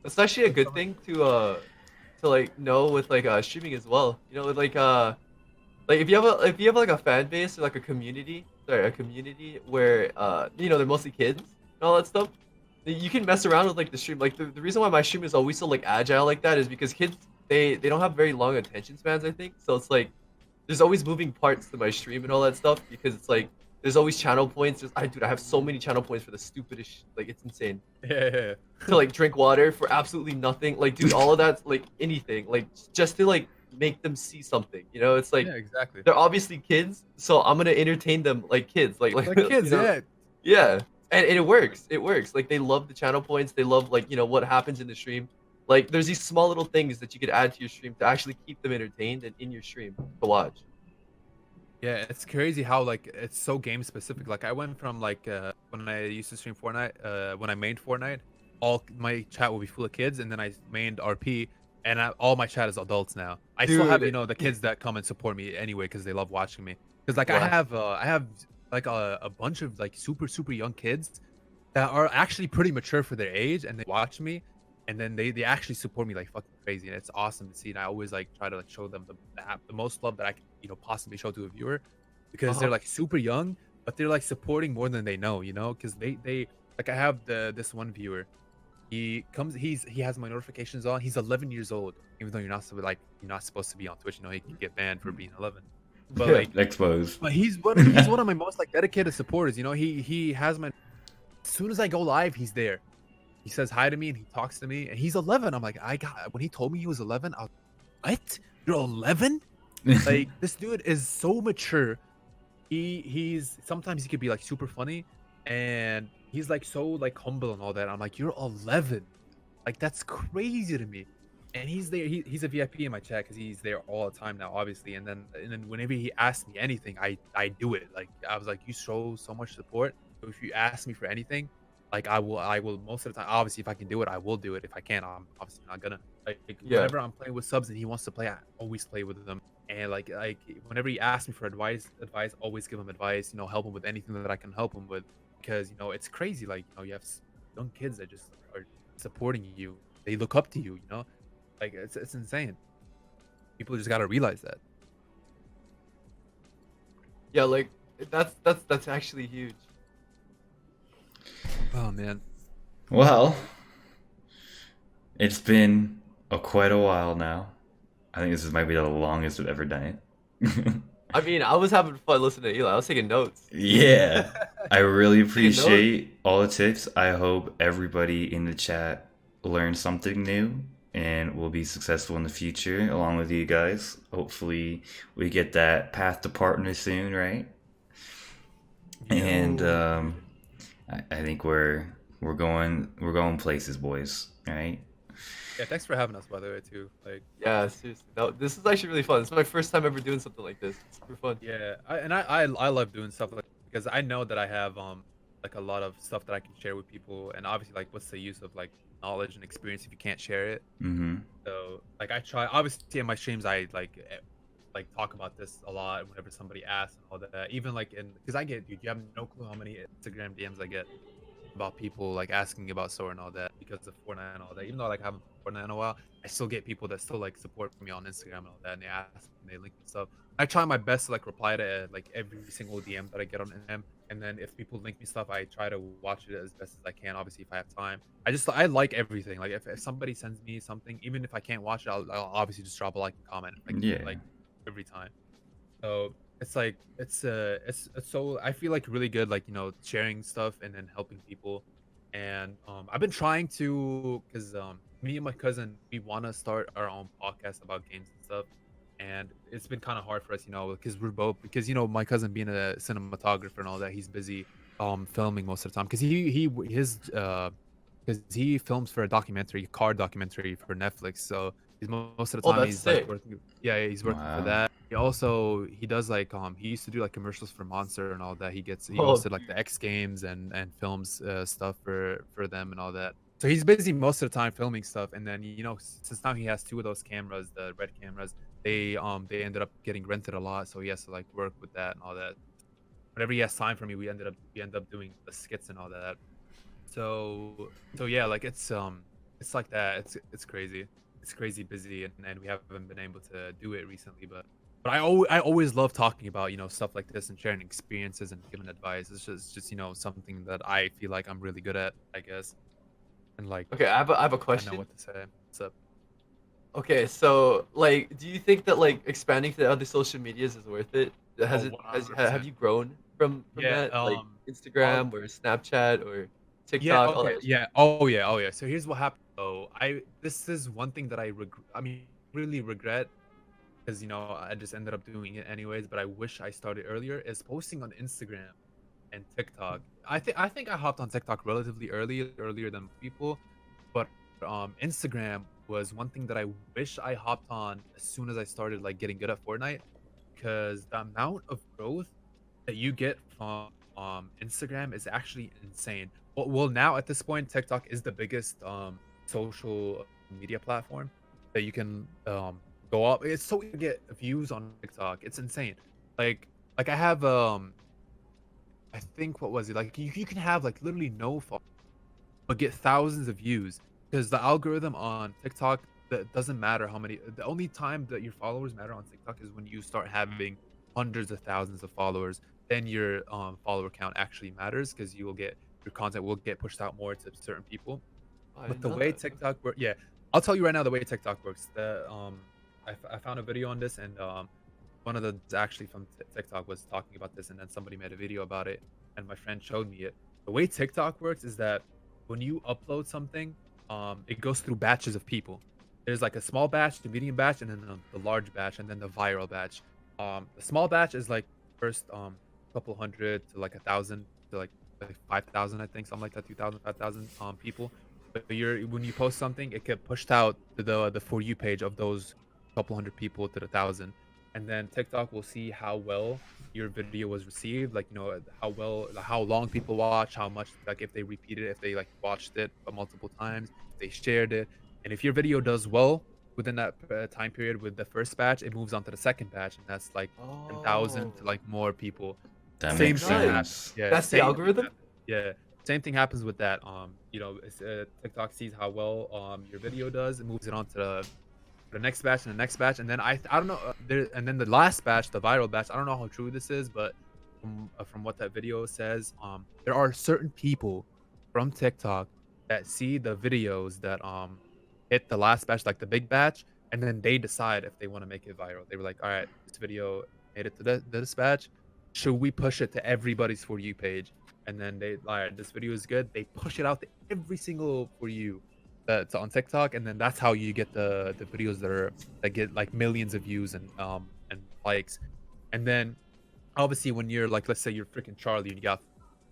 that's actually a good thing to like know with like streaming as well. You know, with like if you have like a fan base or like a community where they're mostly kids and all that stuff, you can mess around with like the stream. Like the reason why my stream is always so like agile like that is because kids they don't have very long attention spans, I think. So it's like there's always moving parts to my stream and all that stuff, because it's like there's always channel points. I have so many channel points for the stupidest like it's insane. yeah. To like drink water for absolutely nothing. Like, dude, all of that's like anything. Like just to like make them see something. It's like Yeah, exactly. they're obviously kids, so I'm gonna entertain them like kids. Like Kids, yeah. Yeah. And it works. It works. Like they love the channel points. They love like what happens in the stream. Like there's these small little things that you could add to your stream to actually keep them entertained and in your stream to watch. Yeah, it's crazy how like it's so game specific. Like I went from like when I used to stream Fortnite, when I mained Fortnite, all my chat will be full of kids, and then I mained RP, and all my chat is adults now. I still have Dude. the kids that come and support me anyway because they love watching me. Because like Wow. I have like a bunch of like super young kids that are actually pretty mature for their age, and they watch me, and then they actually support me like fucking crazy, and it's awesome to see. And I always like try to like show them the most love that I can possibly show to a viewer, because they're like super young, but they're like supporting more than they know, because they like I have this one viewer. He has my notifications on. He's 11 years old, even though you're not supposed to be on Twitch. He can get banned for being 11. But like Exposed. but he's one of my most like dedicated supporters. He has my, as soon as I go live, he's there. He says hi to me and he talks to me, and he's 11. I'm like, when he told me he was 11, I was like, what? You're 11? Like, this dude is so mature. He's sometimes he could be like super funny, and he's like so like humble and all that. I'm like, you're 11. Like, that's crazy to me. And he's there. He's a VIP in my chat because he's there all the time now, obviously. And then whenever he asks me anything, I do it. Like, I was like, you show so much support. So if you ask me for anything, like, I will most of the time. Obviously, if I can do it, I will do it. If I can't, I'm obviously not gonna. Like, Yeah. whenever I'm playing with subs and he wants to play, I always play with them. And like whenever he asks me for advice, always give him advice. Help him with anything that I can help him with, because it's crazy. Like, you have young kids that just are supporting you. They look up to you. Like, it's insane. People just gotta realize that. Yeah, like that's actually huge. Oh man. Well, it's been quite a while now. I think might be the longest we've ever done it. I mean, I was having fun listening to Eli. I was taking notes. Yeah, I really Taking notes. appreciate all the tips. I hope everybody in the chat learned something new and will be successful in the future along with you guys. Hopefully, we get that path to partner soon, right? And Yo. I think we're going places, boys. All right. Yeah, thanks for having us, by the way, too. Like, Yeah, seriously. No, this is actually really fun. This is my first time ever doing something like this. It's super fun. yeah, I love doing stuff like, because I know that I have like a lot of stuff that I can share with people, and obviously, like, what's the use of like knowledge and experience if you can't share it? Mm-hmm. So like, I try, obviously, in my streams I like talk about this a lot whenever somebody asks and all that. Even like, because I get, dude, you have no clue how many Instagram DMs I get about people like asking about SoaR and all that because of Fortnite and all that. Even though like I haven't played Fortnite in a while, I still get people that still like support me on Instagram and all that, and they ask and they link me stuff. I try my best to like reply to like every single DM that I get on them, and then if people link me stuff, I try to watch it as best as I can. Obviously, if I have time, I like everything. Like, if somebody sends me something, even if I can't watch it, I'll obviously just drop a like and comment Yeah. like every time. So it's like, it's so, I feel like really good, like, sharing stuff and then helping people. And I've been trying to, because me and my cousin, we want to start our own podcast about games and stuff. And it's been kind of hard for us, because we're both, because my cousin being a cinematographer and all that, he's busy filming most of the time, because he films for a car documentary for Netflix. So he's most of the Oh, time that's he's like sick. working. Yeah, he's working for Wow. that. He does like he used to do like commercials for Monster and all that. He Oh, hosted like the X Games and films stuff for them and all that. So he's busy most of the time filming stuff. And then since now he has two of those cameras, the red cameras, they ended up getting rented a lot. So he has to like work with that and all that. Whenever he has time for me, we end up doing the skits and all that. So yeah, like, it's like that. It's crazy. It's crazy busy, and we haven't been able to do it recently, but I always love talking about stuff like this and sharing experiences and giving advice. It's just something that I feel like I'm really good at, I guess. And like, okay. I have a I know question. what to say. What's up? Okay, so like, do you think that like expanding to other social medias is worth it? Has Oh, it have 100%. you grown from Yeah. that, like I'll Instagram or Snapchat or Yeah, TikTok, all okay, that shit? yeah. Oh yeah, oh yeah. So here's what happened. So this is one thing that I mean, really regret, because I just ended up doing it anyways, but I wish I started earlier, is posting on Instagram and TikTok. I think I hopped on TikTok relatively earlier than people, but Instagram was one thing that I wish I hopped on as soon as I started like getting good at Fortnite, because the amount of growth that you get from Instagram is actually insane. Well, now at this point, TikTok is the biggest social media platform that you can go up. It's so easy to get views on TikTok. It's insane. Like I have I think, what was it, like, you can have like literally no follow, but get thousands of views, because the algorithm on TikTok, that doesn't matter how many. The only time that your followers matter on TikTok is when you start having hundreds of thousands of followers. Then your follower count actually matters, because your content will get pushed out more to certain people. Oh, I But didn't the know way that. TikTok works, yeah, I'll tell you right now the way TikTok works. I found a video on this, and one of the actually from TikTok was talking about this, and then somebody made a video about it, and my friend showed me it. The way TikTok works is that when you upload something, it goes through batches of people. there's like a small batch, the medium batch, and then the large batch, and then the viral batch. The small batch is like first couple hundred to like 1,000 to like 5,000, I think, something like that, 2,000, 5,000 people. But when you post something, it get pushed out to the For You page of those couple hundred people to the 1,000, and then TikTok will see how well your video was received, like, how long people watch, how much, like, if they repeated it, if they like watched it multiple times, if they shared it. And if your video does well within that time period with the first batch, it moves on to the second batch, and that's like 10,000 to Oh, like more people. That Same makes thing nice. sense. yeah, That's the algorithm? yeah, same thing happens with that. TikTok sees how well your video does, it moves it on to the next batch and the next batch, and then I don't know, and then the last batch, the viral batch. I don't know how true this is, but from what that video says, there are certain people from TikTok that see the videos that hit the last batch, like the big batch, and then they decide if they want to make it viral. They were like, all right, this video made it to this batch. Should we push it to everybody's For You page? And then they, all right, this video is good. They push it out to every single For You that's on TikTok, and then that's how you get the videos that get like millions of views and likes. And then obviously when you're like, let's say you're freaking Charlie and you got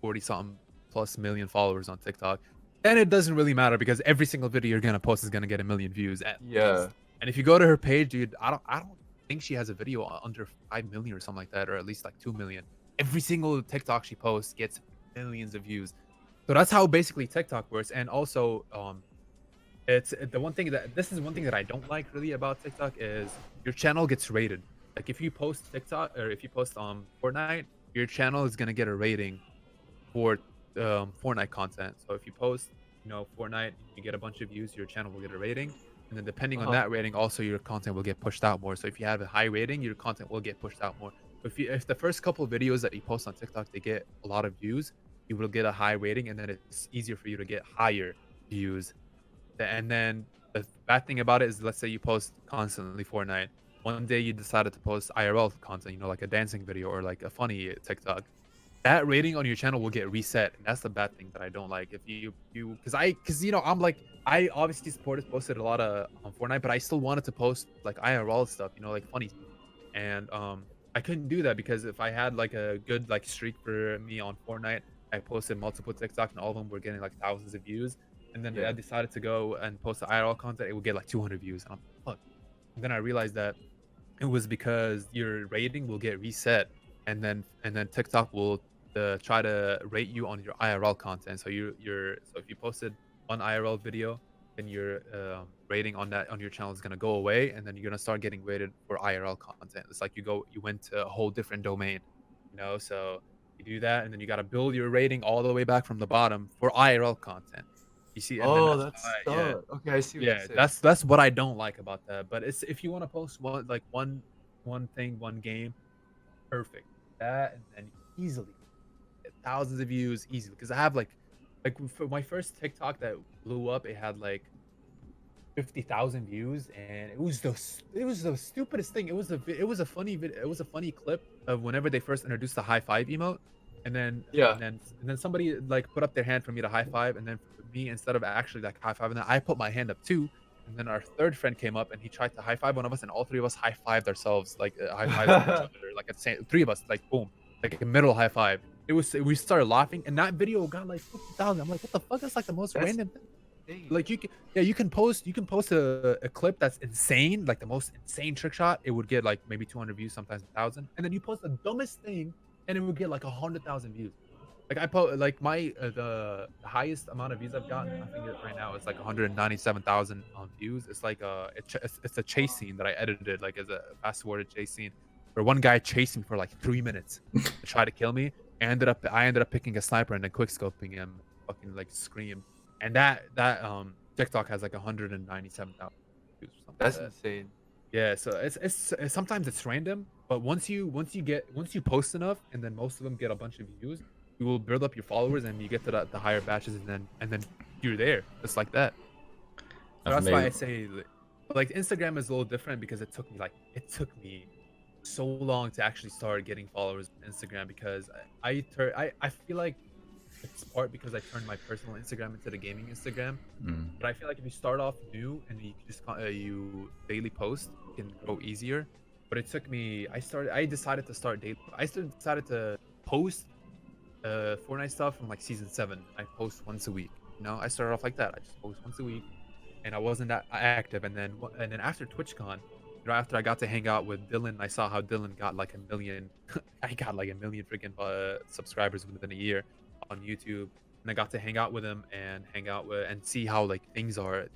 40 something plus million followers on TikTok, then it doesn't really matter because every single video you're gonna post is gonna get a million views at Yeah. least. And if you go to her page, dude, I don't think she has a video under 5 million or something like that, or at least like 2 million. Every single TikTok she posts gets millions of views. So that's how basically TikTok works. And also, it's the one thing that this is one thing that I don't like really about TikTok is your channel gets rated. Like if you post TikTok or if you post Fortnite, your channel is gonna get a rating for Fortnite content. So if you post, Fortnite, you get a bunch of views, your channel will get a rating. And then depending on Uh-huh. that rating, also your content will get pushed out more. So if you have a high rating, your content will get pushed out more. If the first couple of videos that you post on TikTok they get a lot of views, you will get a high rating, and then it's easier for you to get higher views. And then the bad thing about it is, let's say you post constantly Fortnite. One day you decided to post IRL content, like a dancing video or like a funny TikTok. That rating on your channel will get reset, and that's the bad thing that I don't like. If because I'm like, I obviously posted a lot of on Fortnite, but I still wanted to post like IRL stuff, like funny stuff. And I couldn't do that because if I had like a good like streak for me on Fortnite, I posted multiple TikTok and all of them were getting like thousands of views. And then Yeah. I decided to go and post the IRL content, it would get like 200 views. And I'm like, fuck. And then I realized that it was because your rating will get reset, and then TikTok will try to rate you on your IRL content. So so if you posted one IRL video, then your rating on your channel is gonna go away, and then you're gonna start getting rated for IRL content. It's like you went to a whole different domain, So you do that, and then you gotta build your rating all the way back from the bottom for IRL content. You see, and then Oh, that's that's why, yeah. stuck. Okay, I see what you're Yeah, saying. that's what I don't like about that. But it's if you want to post one thing, one game, perfect. That, and then easily get thousands of views easily. Because I have like for my first TikTok that blew up, it had like 50,000 views, and it was the stupidest thing. It was a funny it was a funny clip of whenever they first introduced the high five emote, and then Yeah. somebody like put up their hand for me to high five, and then for me, instead of actually like high five, and then I put my hand up too, and then our third friend came up and he tried to high five one of us, and all three of us high fived ourselves, like high fived each other, like at the same, three of us, like boom, like a middle high five. We started laughing, and that video got like 50,000. I'm like, what the fuck? That's like the most That's random thing. insane. Like you can post a clip that's insane, like the most insane trick shot. It would get like maybe 200 views, sometimes 1,000, and then you post the dumbest thing, and it would get like 100,000 views. Like I post like my the highest amount of views I've gotten, I think right now it's like 197,000 views. It's like it's a chase scene that I edited like as a fast forwarded chase scene, where one guy chased me for like 3 minutes to try to kill me. I ended up picking a sniper and then quick scoping him, fucking like scream. And that TikTok has like 197,000 views or something That's like that. insane. Yeah, so it's sometimes it's random, but once you post enough, and then most of them get a bunch of views, you will build up your followers, and you get to the higher batches, and then you're there, just like that. So I've that's why I made say like Instagram is a little different because it took me so long to actually start getting followers on Instagram, because I feel like it's part because I turned my personal Instagram into the gaming Instagram. Mm. But I feel like if you start off new and you just you daily post, it can grow easier. But it took me. I decided to start daily. Decided to post Fortnite stuff from like season 7. I post once a week. You know, I started off like that. I just post once a week, and I wasn't that active. And then after TwitchCon, after I got to hang out with Dylan, I saw how Dylan got like a million. I got like a million freaking subscribers within a year on YouTube, and I got to hang out with him and hang out with and see how like things are.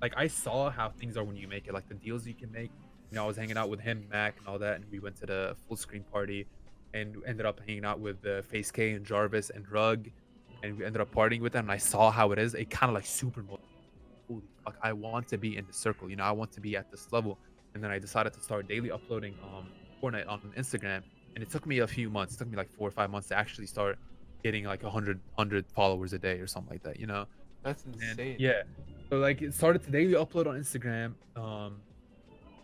Like I saw how things are when you make it, like the deals you can make. You know, I was hanging out with him, Mac, and all that, and we went to the full screen party, and ended up hanging out with Face K and Jarvis and Rug, and we ended up partying with them. And I saw how it is. It kind of like super holy fuck, I want to be in the circle. You know, I want to be at this level. And then I decided to start daily uploading Fortnite on Instagram. And it took me a few months. It took me like 4 or 5 months to actually start getting like 100 followers a day or something like that, you know? That's And insane. yeah. So like it started to daily upload on Instagram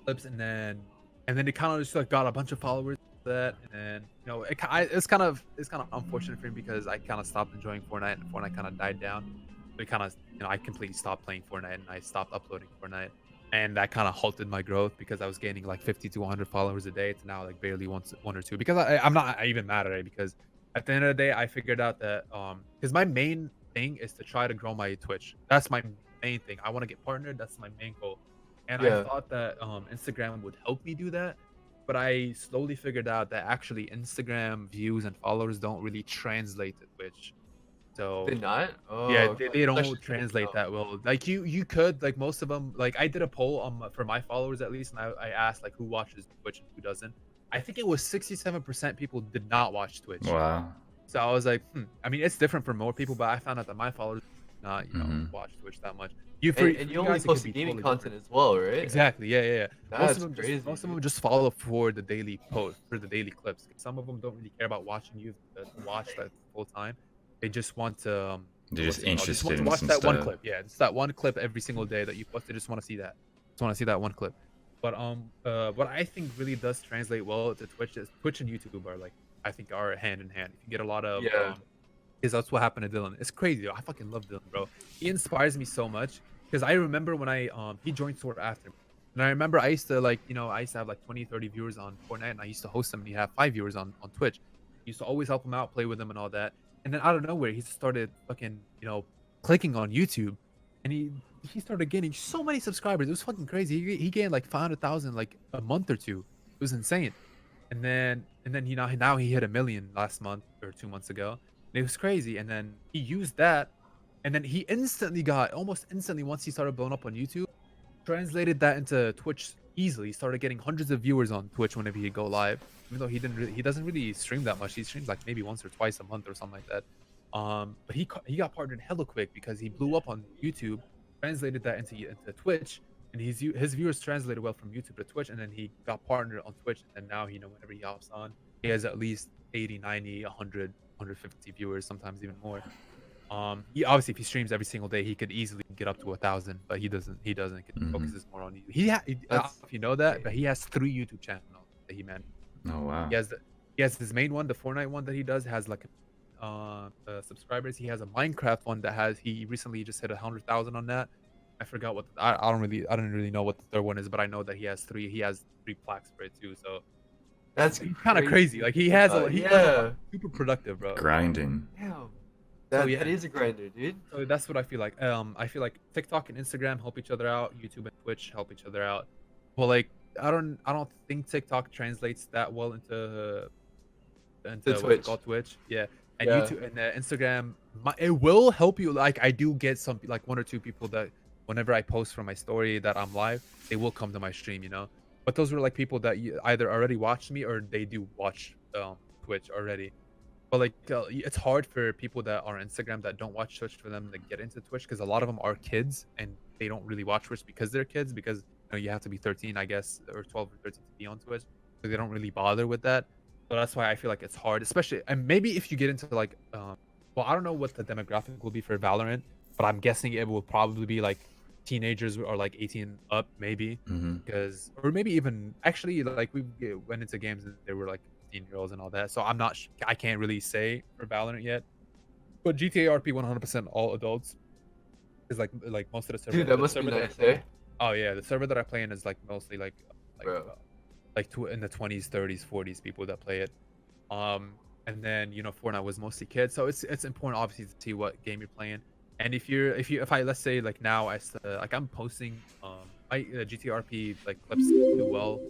clips, and then it kind of just like got a bunch of followers for that. And then it's kind of unfortunate for me because I kind of stopped enjoying Fortnite, and Fortnite kind of died down. It kind of I completely stopped playing Fortnite, and I stopped uploading Fortnite, and that kind of halted my growth because I was gaining like 50 to 100 followers a day to now like barely one or two, because I'm not even mad at it, because at the end of the day I figured out that because my main thing is to try to grow my Twitch. That's my main thing. I want to get partnered. That's my main goal. And I Yeah. thought that Instagram would help me do that, but I slowly figured out that actually Instagram views and followers don't really translate to Twitch. So Did not? Oh, yeah, okay. they That's don't just translate that well. Like you could, like most of them, like I did a poll for my followers at least, and I asked like who watches Twitch and who doesn't. I think it was 67% people did not watch Twitch. Wow. So I was like, I mean, it's different for more people, but I found out that my followers do not, Mhm. watch Twitch that much. And you only guys, it could post be gaming totally content different. as well, right? Exactly. Yeah. That's Most crazy. of them Dude. just follow for the daily post, for the daily clips. Some of them don't really care about watching you to watch that full time. They just want to They're what's just it called? Just want interested to in watch some that one stuff. clip. Yeah, it's that one clip every single day that you post. They just want to see that. Just want to see that one clip. But what I think really does translate well to Twitch is Twitch and YouTube are like, I think, are hand in hand. If you get a lot of Yeah. is that's what happened to Dylan. It's crazy. I fucking love Dylan, bro. He inspires me so much because I remember when he joined SoaR after me. And I remember I used to I used to have like 20, 30 viewers on Fortnite, and I used to host him, and he'd have 5 viewers on Twitch. I used to always help him out, play with him and all that. And then out of nowhere, he started fucking, clicking on YouTube, and he started gaining so many subscribers. It was fucking crazy. He gained like 500,000 like a month or two. It was insane. And then now he hit 1 million last month or 2 months ago. And it was crazy. And then he used that, and then he almost instantly, once he started blowing up on YouTube, translated that into Twitch easily. He started getting hundreds of viewers on Twitch whenever he'd go live. Even though he doesn't really stream that much. He streams like maybe once or twice a month or something like that. But he got partnered hella quick because he blew up on YouTube, translated that into Twitch, and his viewers translated well from YouTube to Twitch, and then he got partnered on Twitch, and now whenever he hops on, he has at least 80, 90, 100, 150 viewers, sometimes even more. He obviously, if he streams every single day, he could easily get up to 1,000, but he doesn't. He focuses more on YouTube. I don't know if you know that, but he has 3 YouTube channels that he manages. Oh wow. He has his main one, the Fortnite one that he does, has like subscribers. He has a Minecraft one that he recently just hit 100,000 on that. I forgot what I don't really know what the third one is, but I know that he has 3 plaques for it too. So That's kind of crazy. Like he's super productive, bro. Grinding. Damn. So, That is a grinder, dude. So that's what I feel like. I feel like TikTok and Instagram help each other out. YouTube and Twitch help each other out. Well, like I don't think TikTok translates that well into Twitch. Twitch. Yeah. And Yeah. YouTube and Instagram, it will help you. Like I do get some like 1 or 2 people that whenever I post from my story that I'm live, they will come to my stream, But those were like people that either already watched me or they do watch Twitch already. But like it's hard for people that are on Instagram that don't watch Twitch for them to get into Twitch, because a lot of them are kids and they don't really watch Twitch because they're kids, because you have to be 13, I guess, or 12 or 13 to be on Twitch. So they don't really bother with that. So that's why I feel like it's hard, especially, and maybe if you get into like well, I don't know what the demographic will be for Valorant, but I'm guessing it will probably be like teenagers or like 18 up, maybe, because, or maybe even actually like we went into games and they were like 15-year-olds and all that. So I can't really say for Valorant yet. But GTA RP 100% all adults is like most of Dude, that the must be server that I nice, play eh? in. Oh yeah, the server that I play in is like mostly like Bro. in the 20s, 30s, 40s people that play it. And then Fortnite was mostly kids, so it's important obviously to see what game you're playing. And if I let's say like now like I'm posting my GTRP like clips do well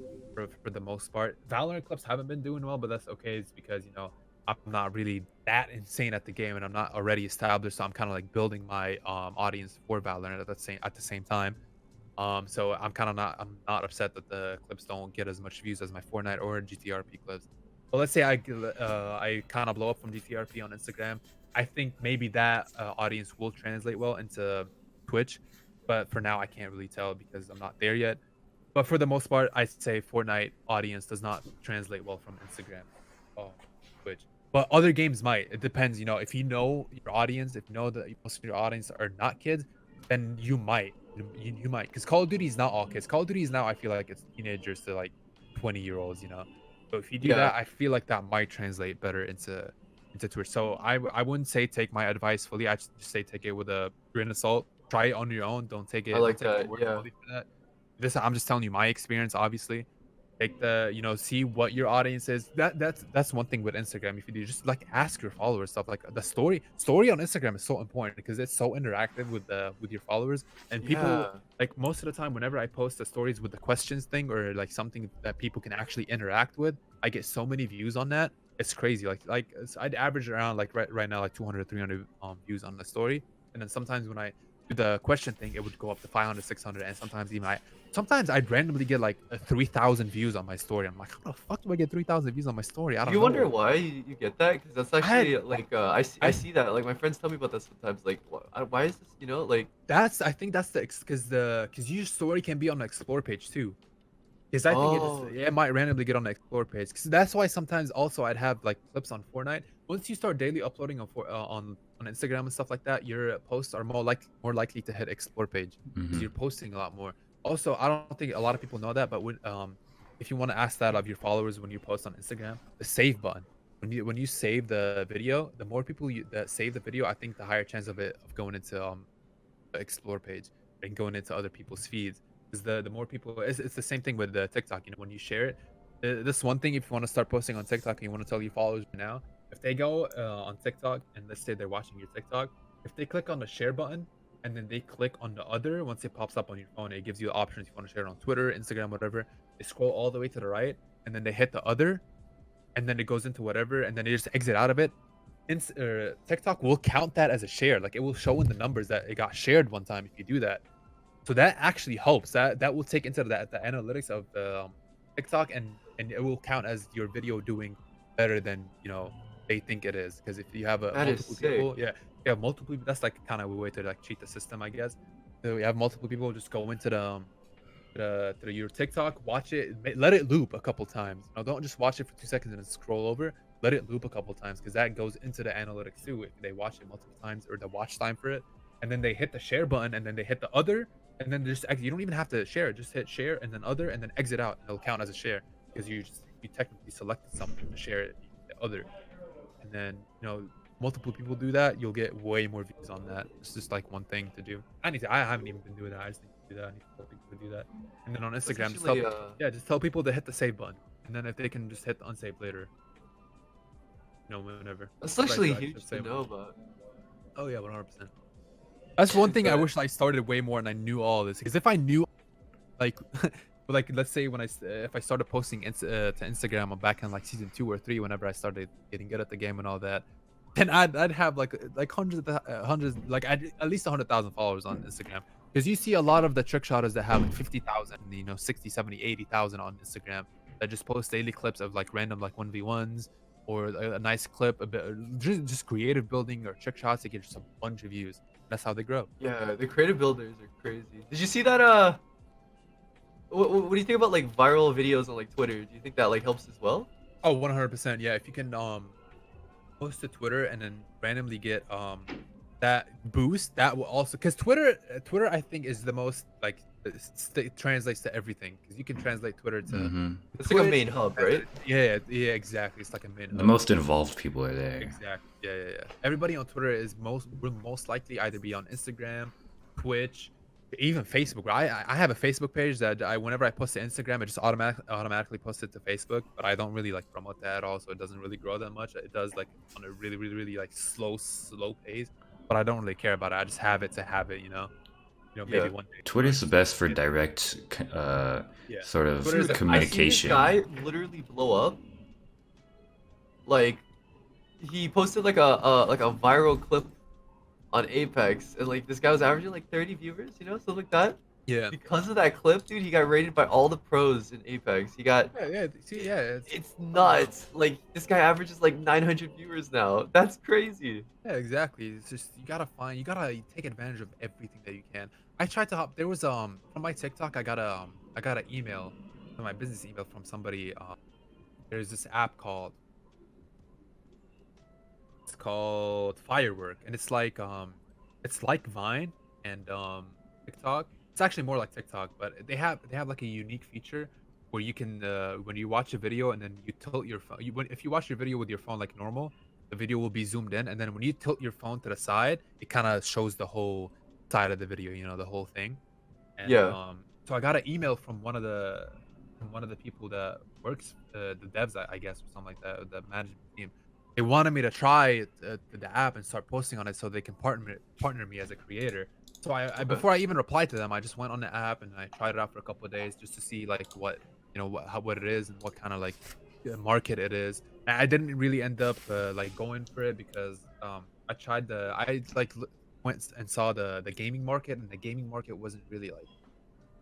for the most part. Valorant clips haven't been doing well, but that's okay. It's because I'm not really that insane at the game, and I'm not already established, so I'm kind of like building my audience for Valorant at the same time. So I'm not upset that the clips don't get as much views as my Fortnite or GTRP clips. But let's say I kind of blow up from GTRP on Instagram. I think maybe that audience will translate well into Twitch, but for now I can't really tell because I'm not there yet. But for the most part, I'd say Fortnite audience does not translate well from Instagram, Twitch. But other games might. It depends. If you know your audience, if you know that most of your audience are not kids, then you might. You might, because Call of Duty is not all kids. Call of Duty is now, I feel like it's teenagers to like 20-year-olds. So if you do Yeah. that, I feel like that might translate better into Twitch. So I wouldn't say take my advice fully. I just say take it with a grain of salt. Try it on your own. I Don't like take my that. word Yeah. fully for that. I'm just telling you my experience. Obviously, take see what your audience is. That's one thing with Instagram. If you do, just like ask your followers stuff. Like the story on Instagram is so important because it's so interactive with your followers. And people, Yeah. like, most of the time whenever I post the stories with the questions thing or like something that people can actually interact with, I get so many views on that. It's crazy. I'd average around like right now like 200 300 views on the story. And then sometimes when I do the question thing, it would go up to 500 600, and sometimes I'd randomly get like 3,000 views on my story. I'm like, how the fuck do I get 3,000 views on my story? I Do don't you know. wonder why you get that? Because that's I had actually like I I see that, like my friends tell me about that sometimes. Like, why is this? Like I think that's because your story can be on the explore page too. Because I think oh it might randomly get on the explore page. Because that's why sometimes also I'd have like clips on Fortnite. Once you start daily uploading on Instagram and stuff like that, your posts are more likely to hit explore page because you're Hmm. posting a lot more. Also, I don't think a lot of people know that, but if you want to ask that of your followers when you post on Instagram, the save button. When you save the video, the more people that save the video, I think the higher chance of going into the explore page and going into other people's feeds. Is the more people, it's the same thing with the TikTok. When you share it, this one thing, if you want to start posting on TikTok and you want to tell your followers right now, if they go on TikTok and let's say they're watching your TikTok, if they click on the share button and then they click on the other, once it pops up on your phone, it gives you the options. If you want to share it on Twitter, Instagram, whatever, they scroll all the way to the right and then they hit the other, and then it goes into whatever, and then they just exit out of it. TikTok will count that as a share. Like, it will show in the numbers that it got shared one time if you do that. So that actually helps. That will take into the analytics of the TikTok, and it will count as your video doing better than they think it is. Because if you have that is multiple sick. people, yeah, you have multiple people. That's like kind of a way to like cheat the system, I guess. So you have multiple people just go into your TikTok, watch it, let it loop a couple times. Don't just watch it for 2 seconds and then scroll over. Let it loop a couple times because that goes into the analytics too. If they watch it multiple times or the watch time for it, and then they hit the share button and then they hit the other, and then you don't even have to share. Just hit share and then other and then exit out. And it'll count as a share because you technically selected something to share it, the other. And then multiple people do that, you'll get way more views on that. It's just like one thing to do. I haven't even been doing that. I just need to do that. I need to tell people to do that. And then on That's Instagram, actually just tell people to hit the save button, and then if they can just hit the unsave later, whenever. that's That's what I actually do. I just hit huge to save know button. about. Oh yeah, 100%. That's one thing I But wish I started way more and I knew all this. Because if I knew, like, like let's say if I started posting to Instagram back in like season 2 or 3, whenever I started getting good at the game and all that, then I'd have like hundreds, like at least 100,000 followers on Instagram. Because you see a lot of the trick shotters that have like 50,000, 60, 70, 80,000 on Instagram that just post daily clips of like random like 1v1s or a nice clip, a bit, just creative building or trick shots to get just a bunch of views. That's how they grow. yeah, the creative builders are crazy. Did you see that? What do you think about like viral videos on like Twitter? Do you think that like helps as well? Oh, 100%. Yeah, if you can post to Twitter and then randomly get that boost, that will also, because Twitter I think is the most like it translates to everything, because you can translate Twitter to Mm-hmm. It's like a Twitch. main hub, right? Yeah, exactly. It's like a main The hub. most involved people are there. Exactly. Yeah. Everybody on Twitter will most likely either be on Instagram, Twitch, even Facebook. Right? I have a Facebook page that whenever I post to Instagram, it just automatically posts it to Facebook. But I don't really like promote that at all, so it doesn't really grow that much. It does like on a really like slow pace. But I don't really care about it. I just have it to have it. Maybe Yeah. one day. Twitter's the Just best for it. direct, Yeah. sort of Twitter is Dude, the I seen this communication. guy literally blow up. Like, he posted like a viral clip on Apex, and like this guy was averaging like 30 viewers, something like that. yeah. Because of that clip, dude, he got rated by all the pros in Apex. He got Yeah. See, yeah. It's nuts. Like this guy averages like 900 viewers now. That's crazy. Yeah, exactly. It's just you gotta take advantage of everything that you can. I tried to hop. There was from my TikTok, I got an email, my business email from somebody. There's this app called Firework, and it's like Vine and TikTok. It's actually more like TikTok, but they have like a unique feature where you can when you watch a video and then you tilt your phone. If you watch your video with your phone like normal, the video will be zoomed in, and then when you tilt your phone to the side, it kind of shows the whole side of the video, the whole thing. And Yeah. so I got an email from one of the people that works the devs, I guess, or something like that, the management team. They wanted me to try the app and start posting on it so they can partner me as a creator. So I before I even replied to them, I just went on the app and I tried it out for a couple of days just to see like what it is and what kind of like market it is. And I didn't really end up like going for it because went and saw the gaming market, and the gaming market wasn't really like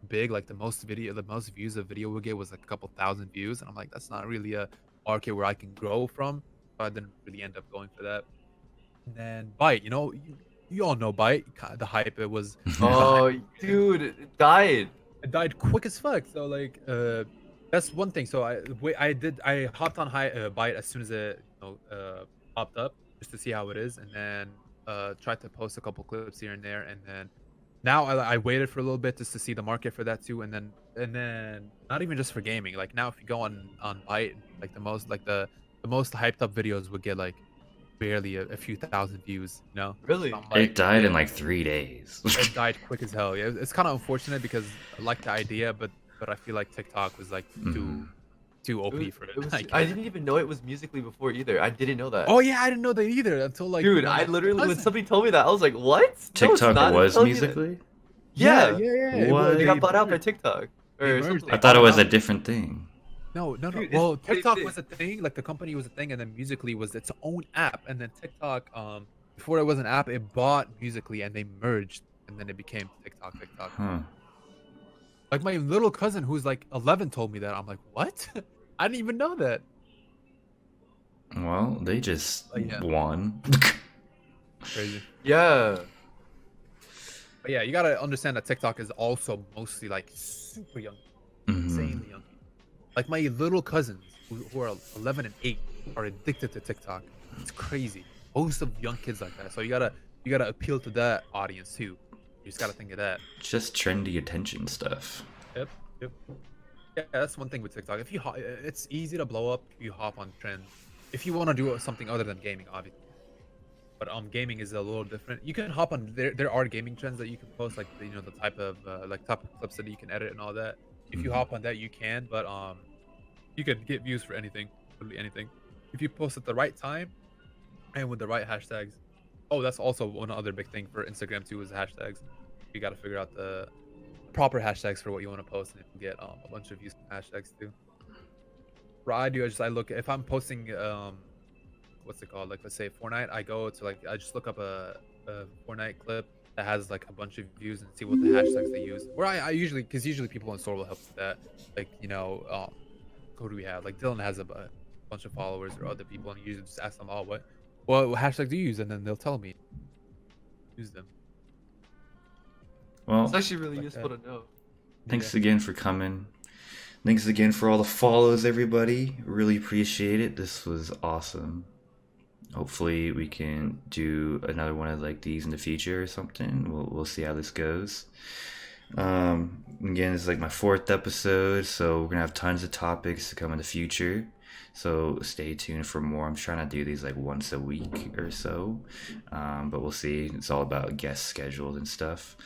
big. Like the most views a video would get was like a couple thousand views, and I'm like, that's not really a market where I can grow from. So I didn't really end up going for that. And then Byte, you all know Byte, the hype it was. Oh, dude, it died. It died quick as fuck. So like, that's one thing. So I hopped on Byte as soon as it popped up just to see how it is, and then tried to post a couple clips here and there, and then now I waited for a little bit just to see the market for that too, and then not even just for gaming. Like now, if you go on Byte, like the most hyped up videos would get like barely a few thousand views. Really? So I'm It like, died yeah, in like 3 days. it died quick as hell. Yeah, it's kind of unfortunate because I like the idea, but I feel like TikTok was like Mhm. too It OP was, for it. it was, I I guess. didn't even know it was musically before either. I didn't know that. Oh yeah, I didn't know that either until like Dude, I literally, when cousin. somebody told me that, I was like, what? No, it's TikTok not. It's was telling me that- musically? Yeah. Yeah. What? They got bought out by TikTok. They Or merged something it. I like thought it that. was a different thing. No. Dude, it's Well, the same TikTok thing. was a thing. Like the company was a thing, and then Musically was its own app. And then TikTok, before it was an app, it bought Musically, and they merged, and then it became TikTok. Huh. Like my little cousin, who's like 11, told me that. I'm like, what? I didn't even know that. Well, they just Yeah. won. Crazy. Yeah. But yeah, you gotta understand that TikTok is also mostly like super young, insanely young. Like my little cousins who are 11 and 8 are addicted to TikTok. It's crazy. Most of young kids like that. So you gotta appeal to that audience too. You just gotta think of that. Just trendy attention stuff. Yep. Yeah, that's one thing with TikTok. It's easy to blow up if you hop on trends. If you want to do something other than gaming, obviously. But gaming is a little different. You can hop on there are gaming trends that you can post, like the type of clips that you can edit and all that. If you hop on that, you can, but you could get views for anything, literally anything. If you post at the right time and with the right hashtags. Oh, that's also one other big thing for Instagram too, is hashtags. You got to figure out the proper hashtags for what you want to post, and you can get a bunch of views from hashtags too. What I do is I look, if I'm posting what's it called, like let's say Fortnite, I go to like, I just look up a Fortnite clip that has like a bunch of views and see what the hashtags they use. Where I usually, because usually people in store will help with that, like who do we have, like Dylan has a bunch of followers or other people, and you usually just ask them, oh, what hashtag do you use, and then they'll tell me use them. Well, It's actually really Like useful that. to know. thanks again for coming. Thanks again for all the follows, everybody. Really appreciate it. This was awesome. Hopefully we can do another one of like these in the future or something. We'll see how this goes. Again, this is like my fourth episode, so we're gonna have tons of topics to come in the future. So stay tuned for more. I'm trying to do these like once a week or so, but we'll see. It's all about guest schedules and stuff.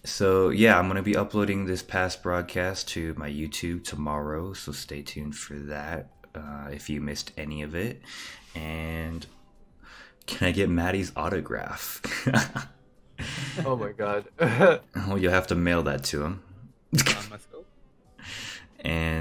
So yeah, I'm gonna be uploading this past broadcast to my YouTube tomorrow, so stay tuned for that if you missed any of it. And can I get Matty's autograph? Oh my god. Oh, you'll have to mail that to him. Myself. And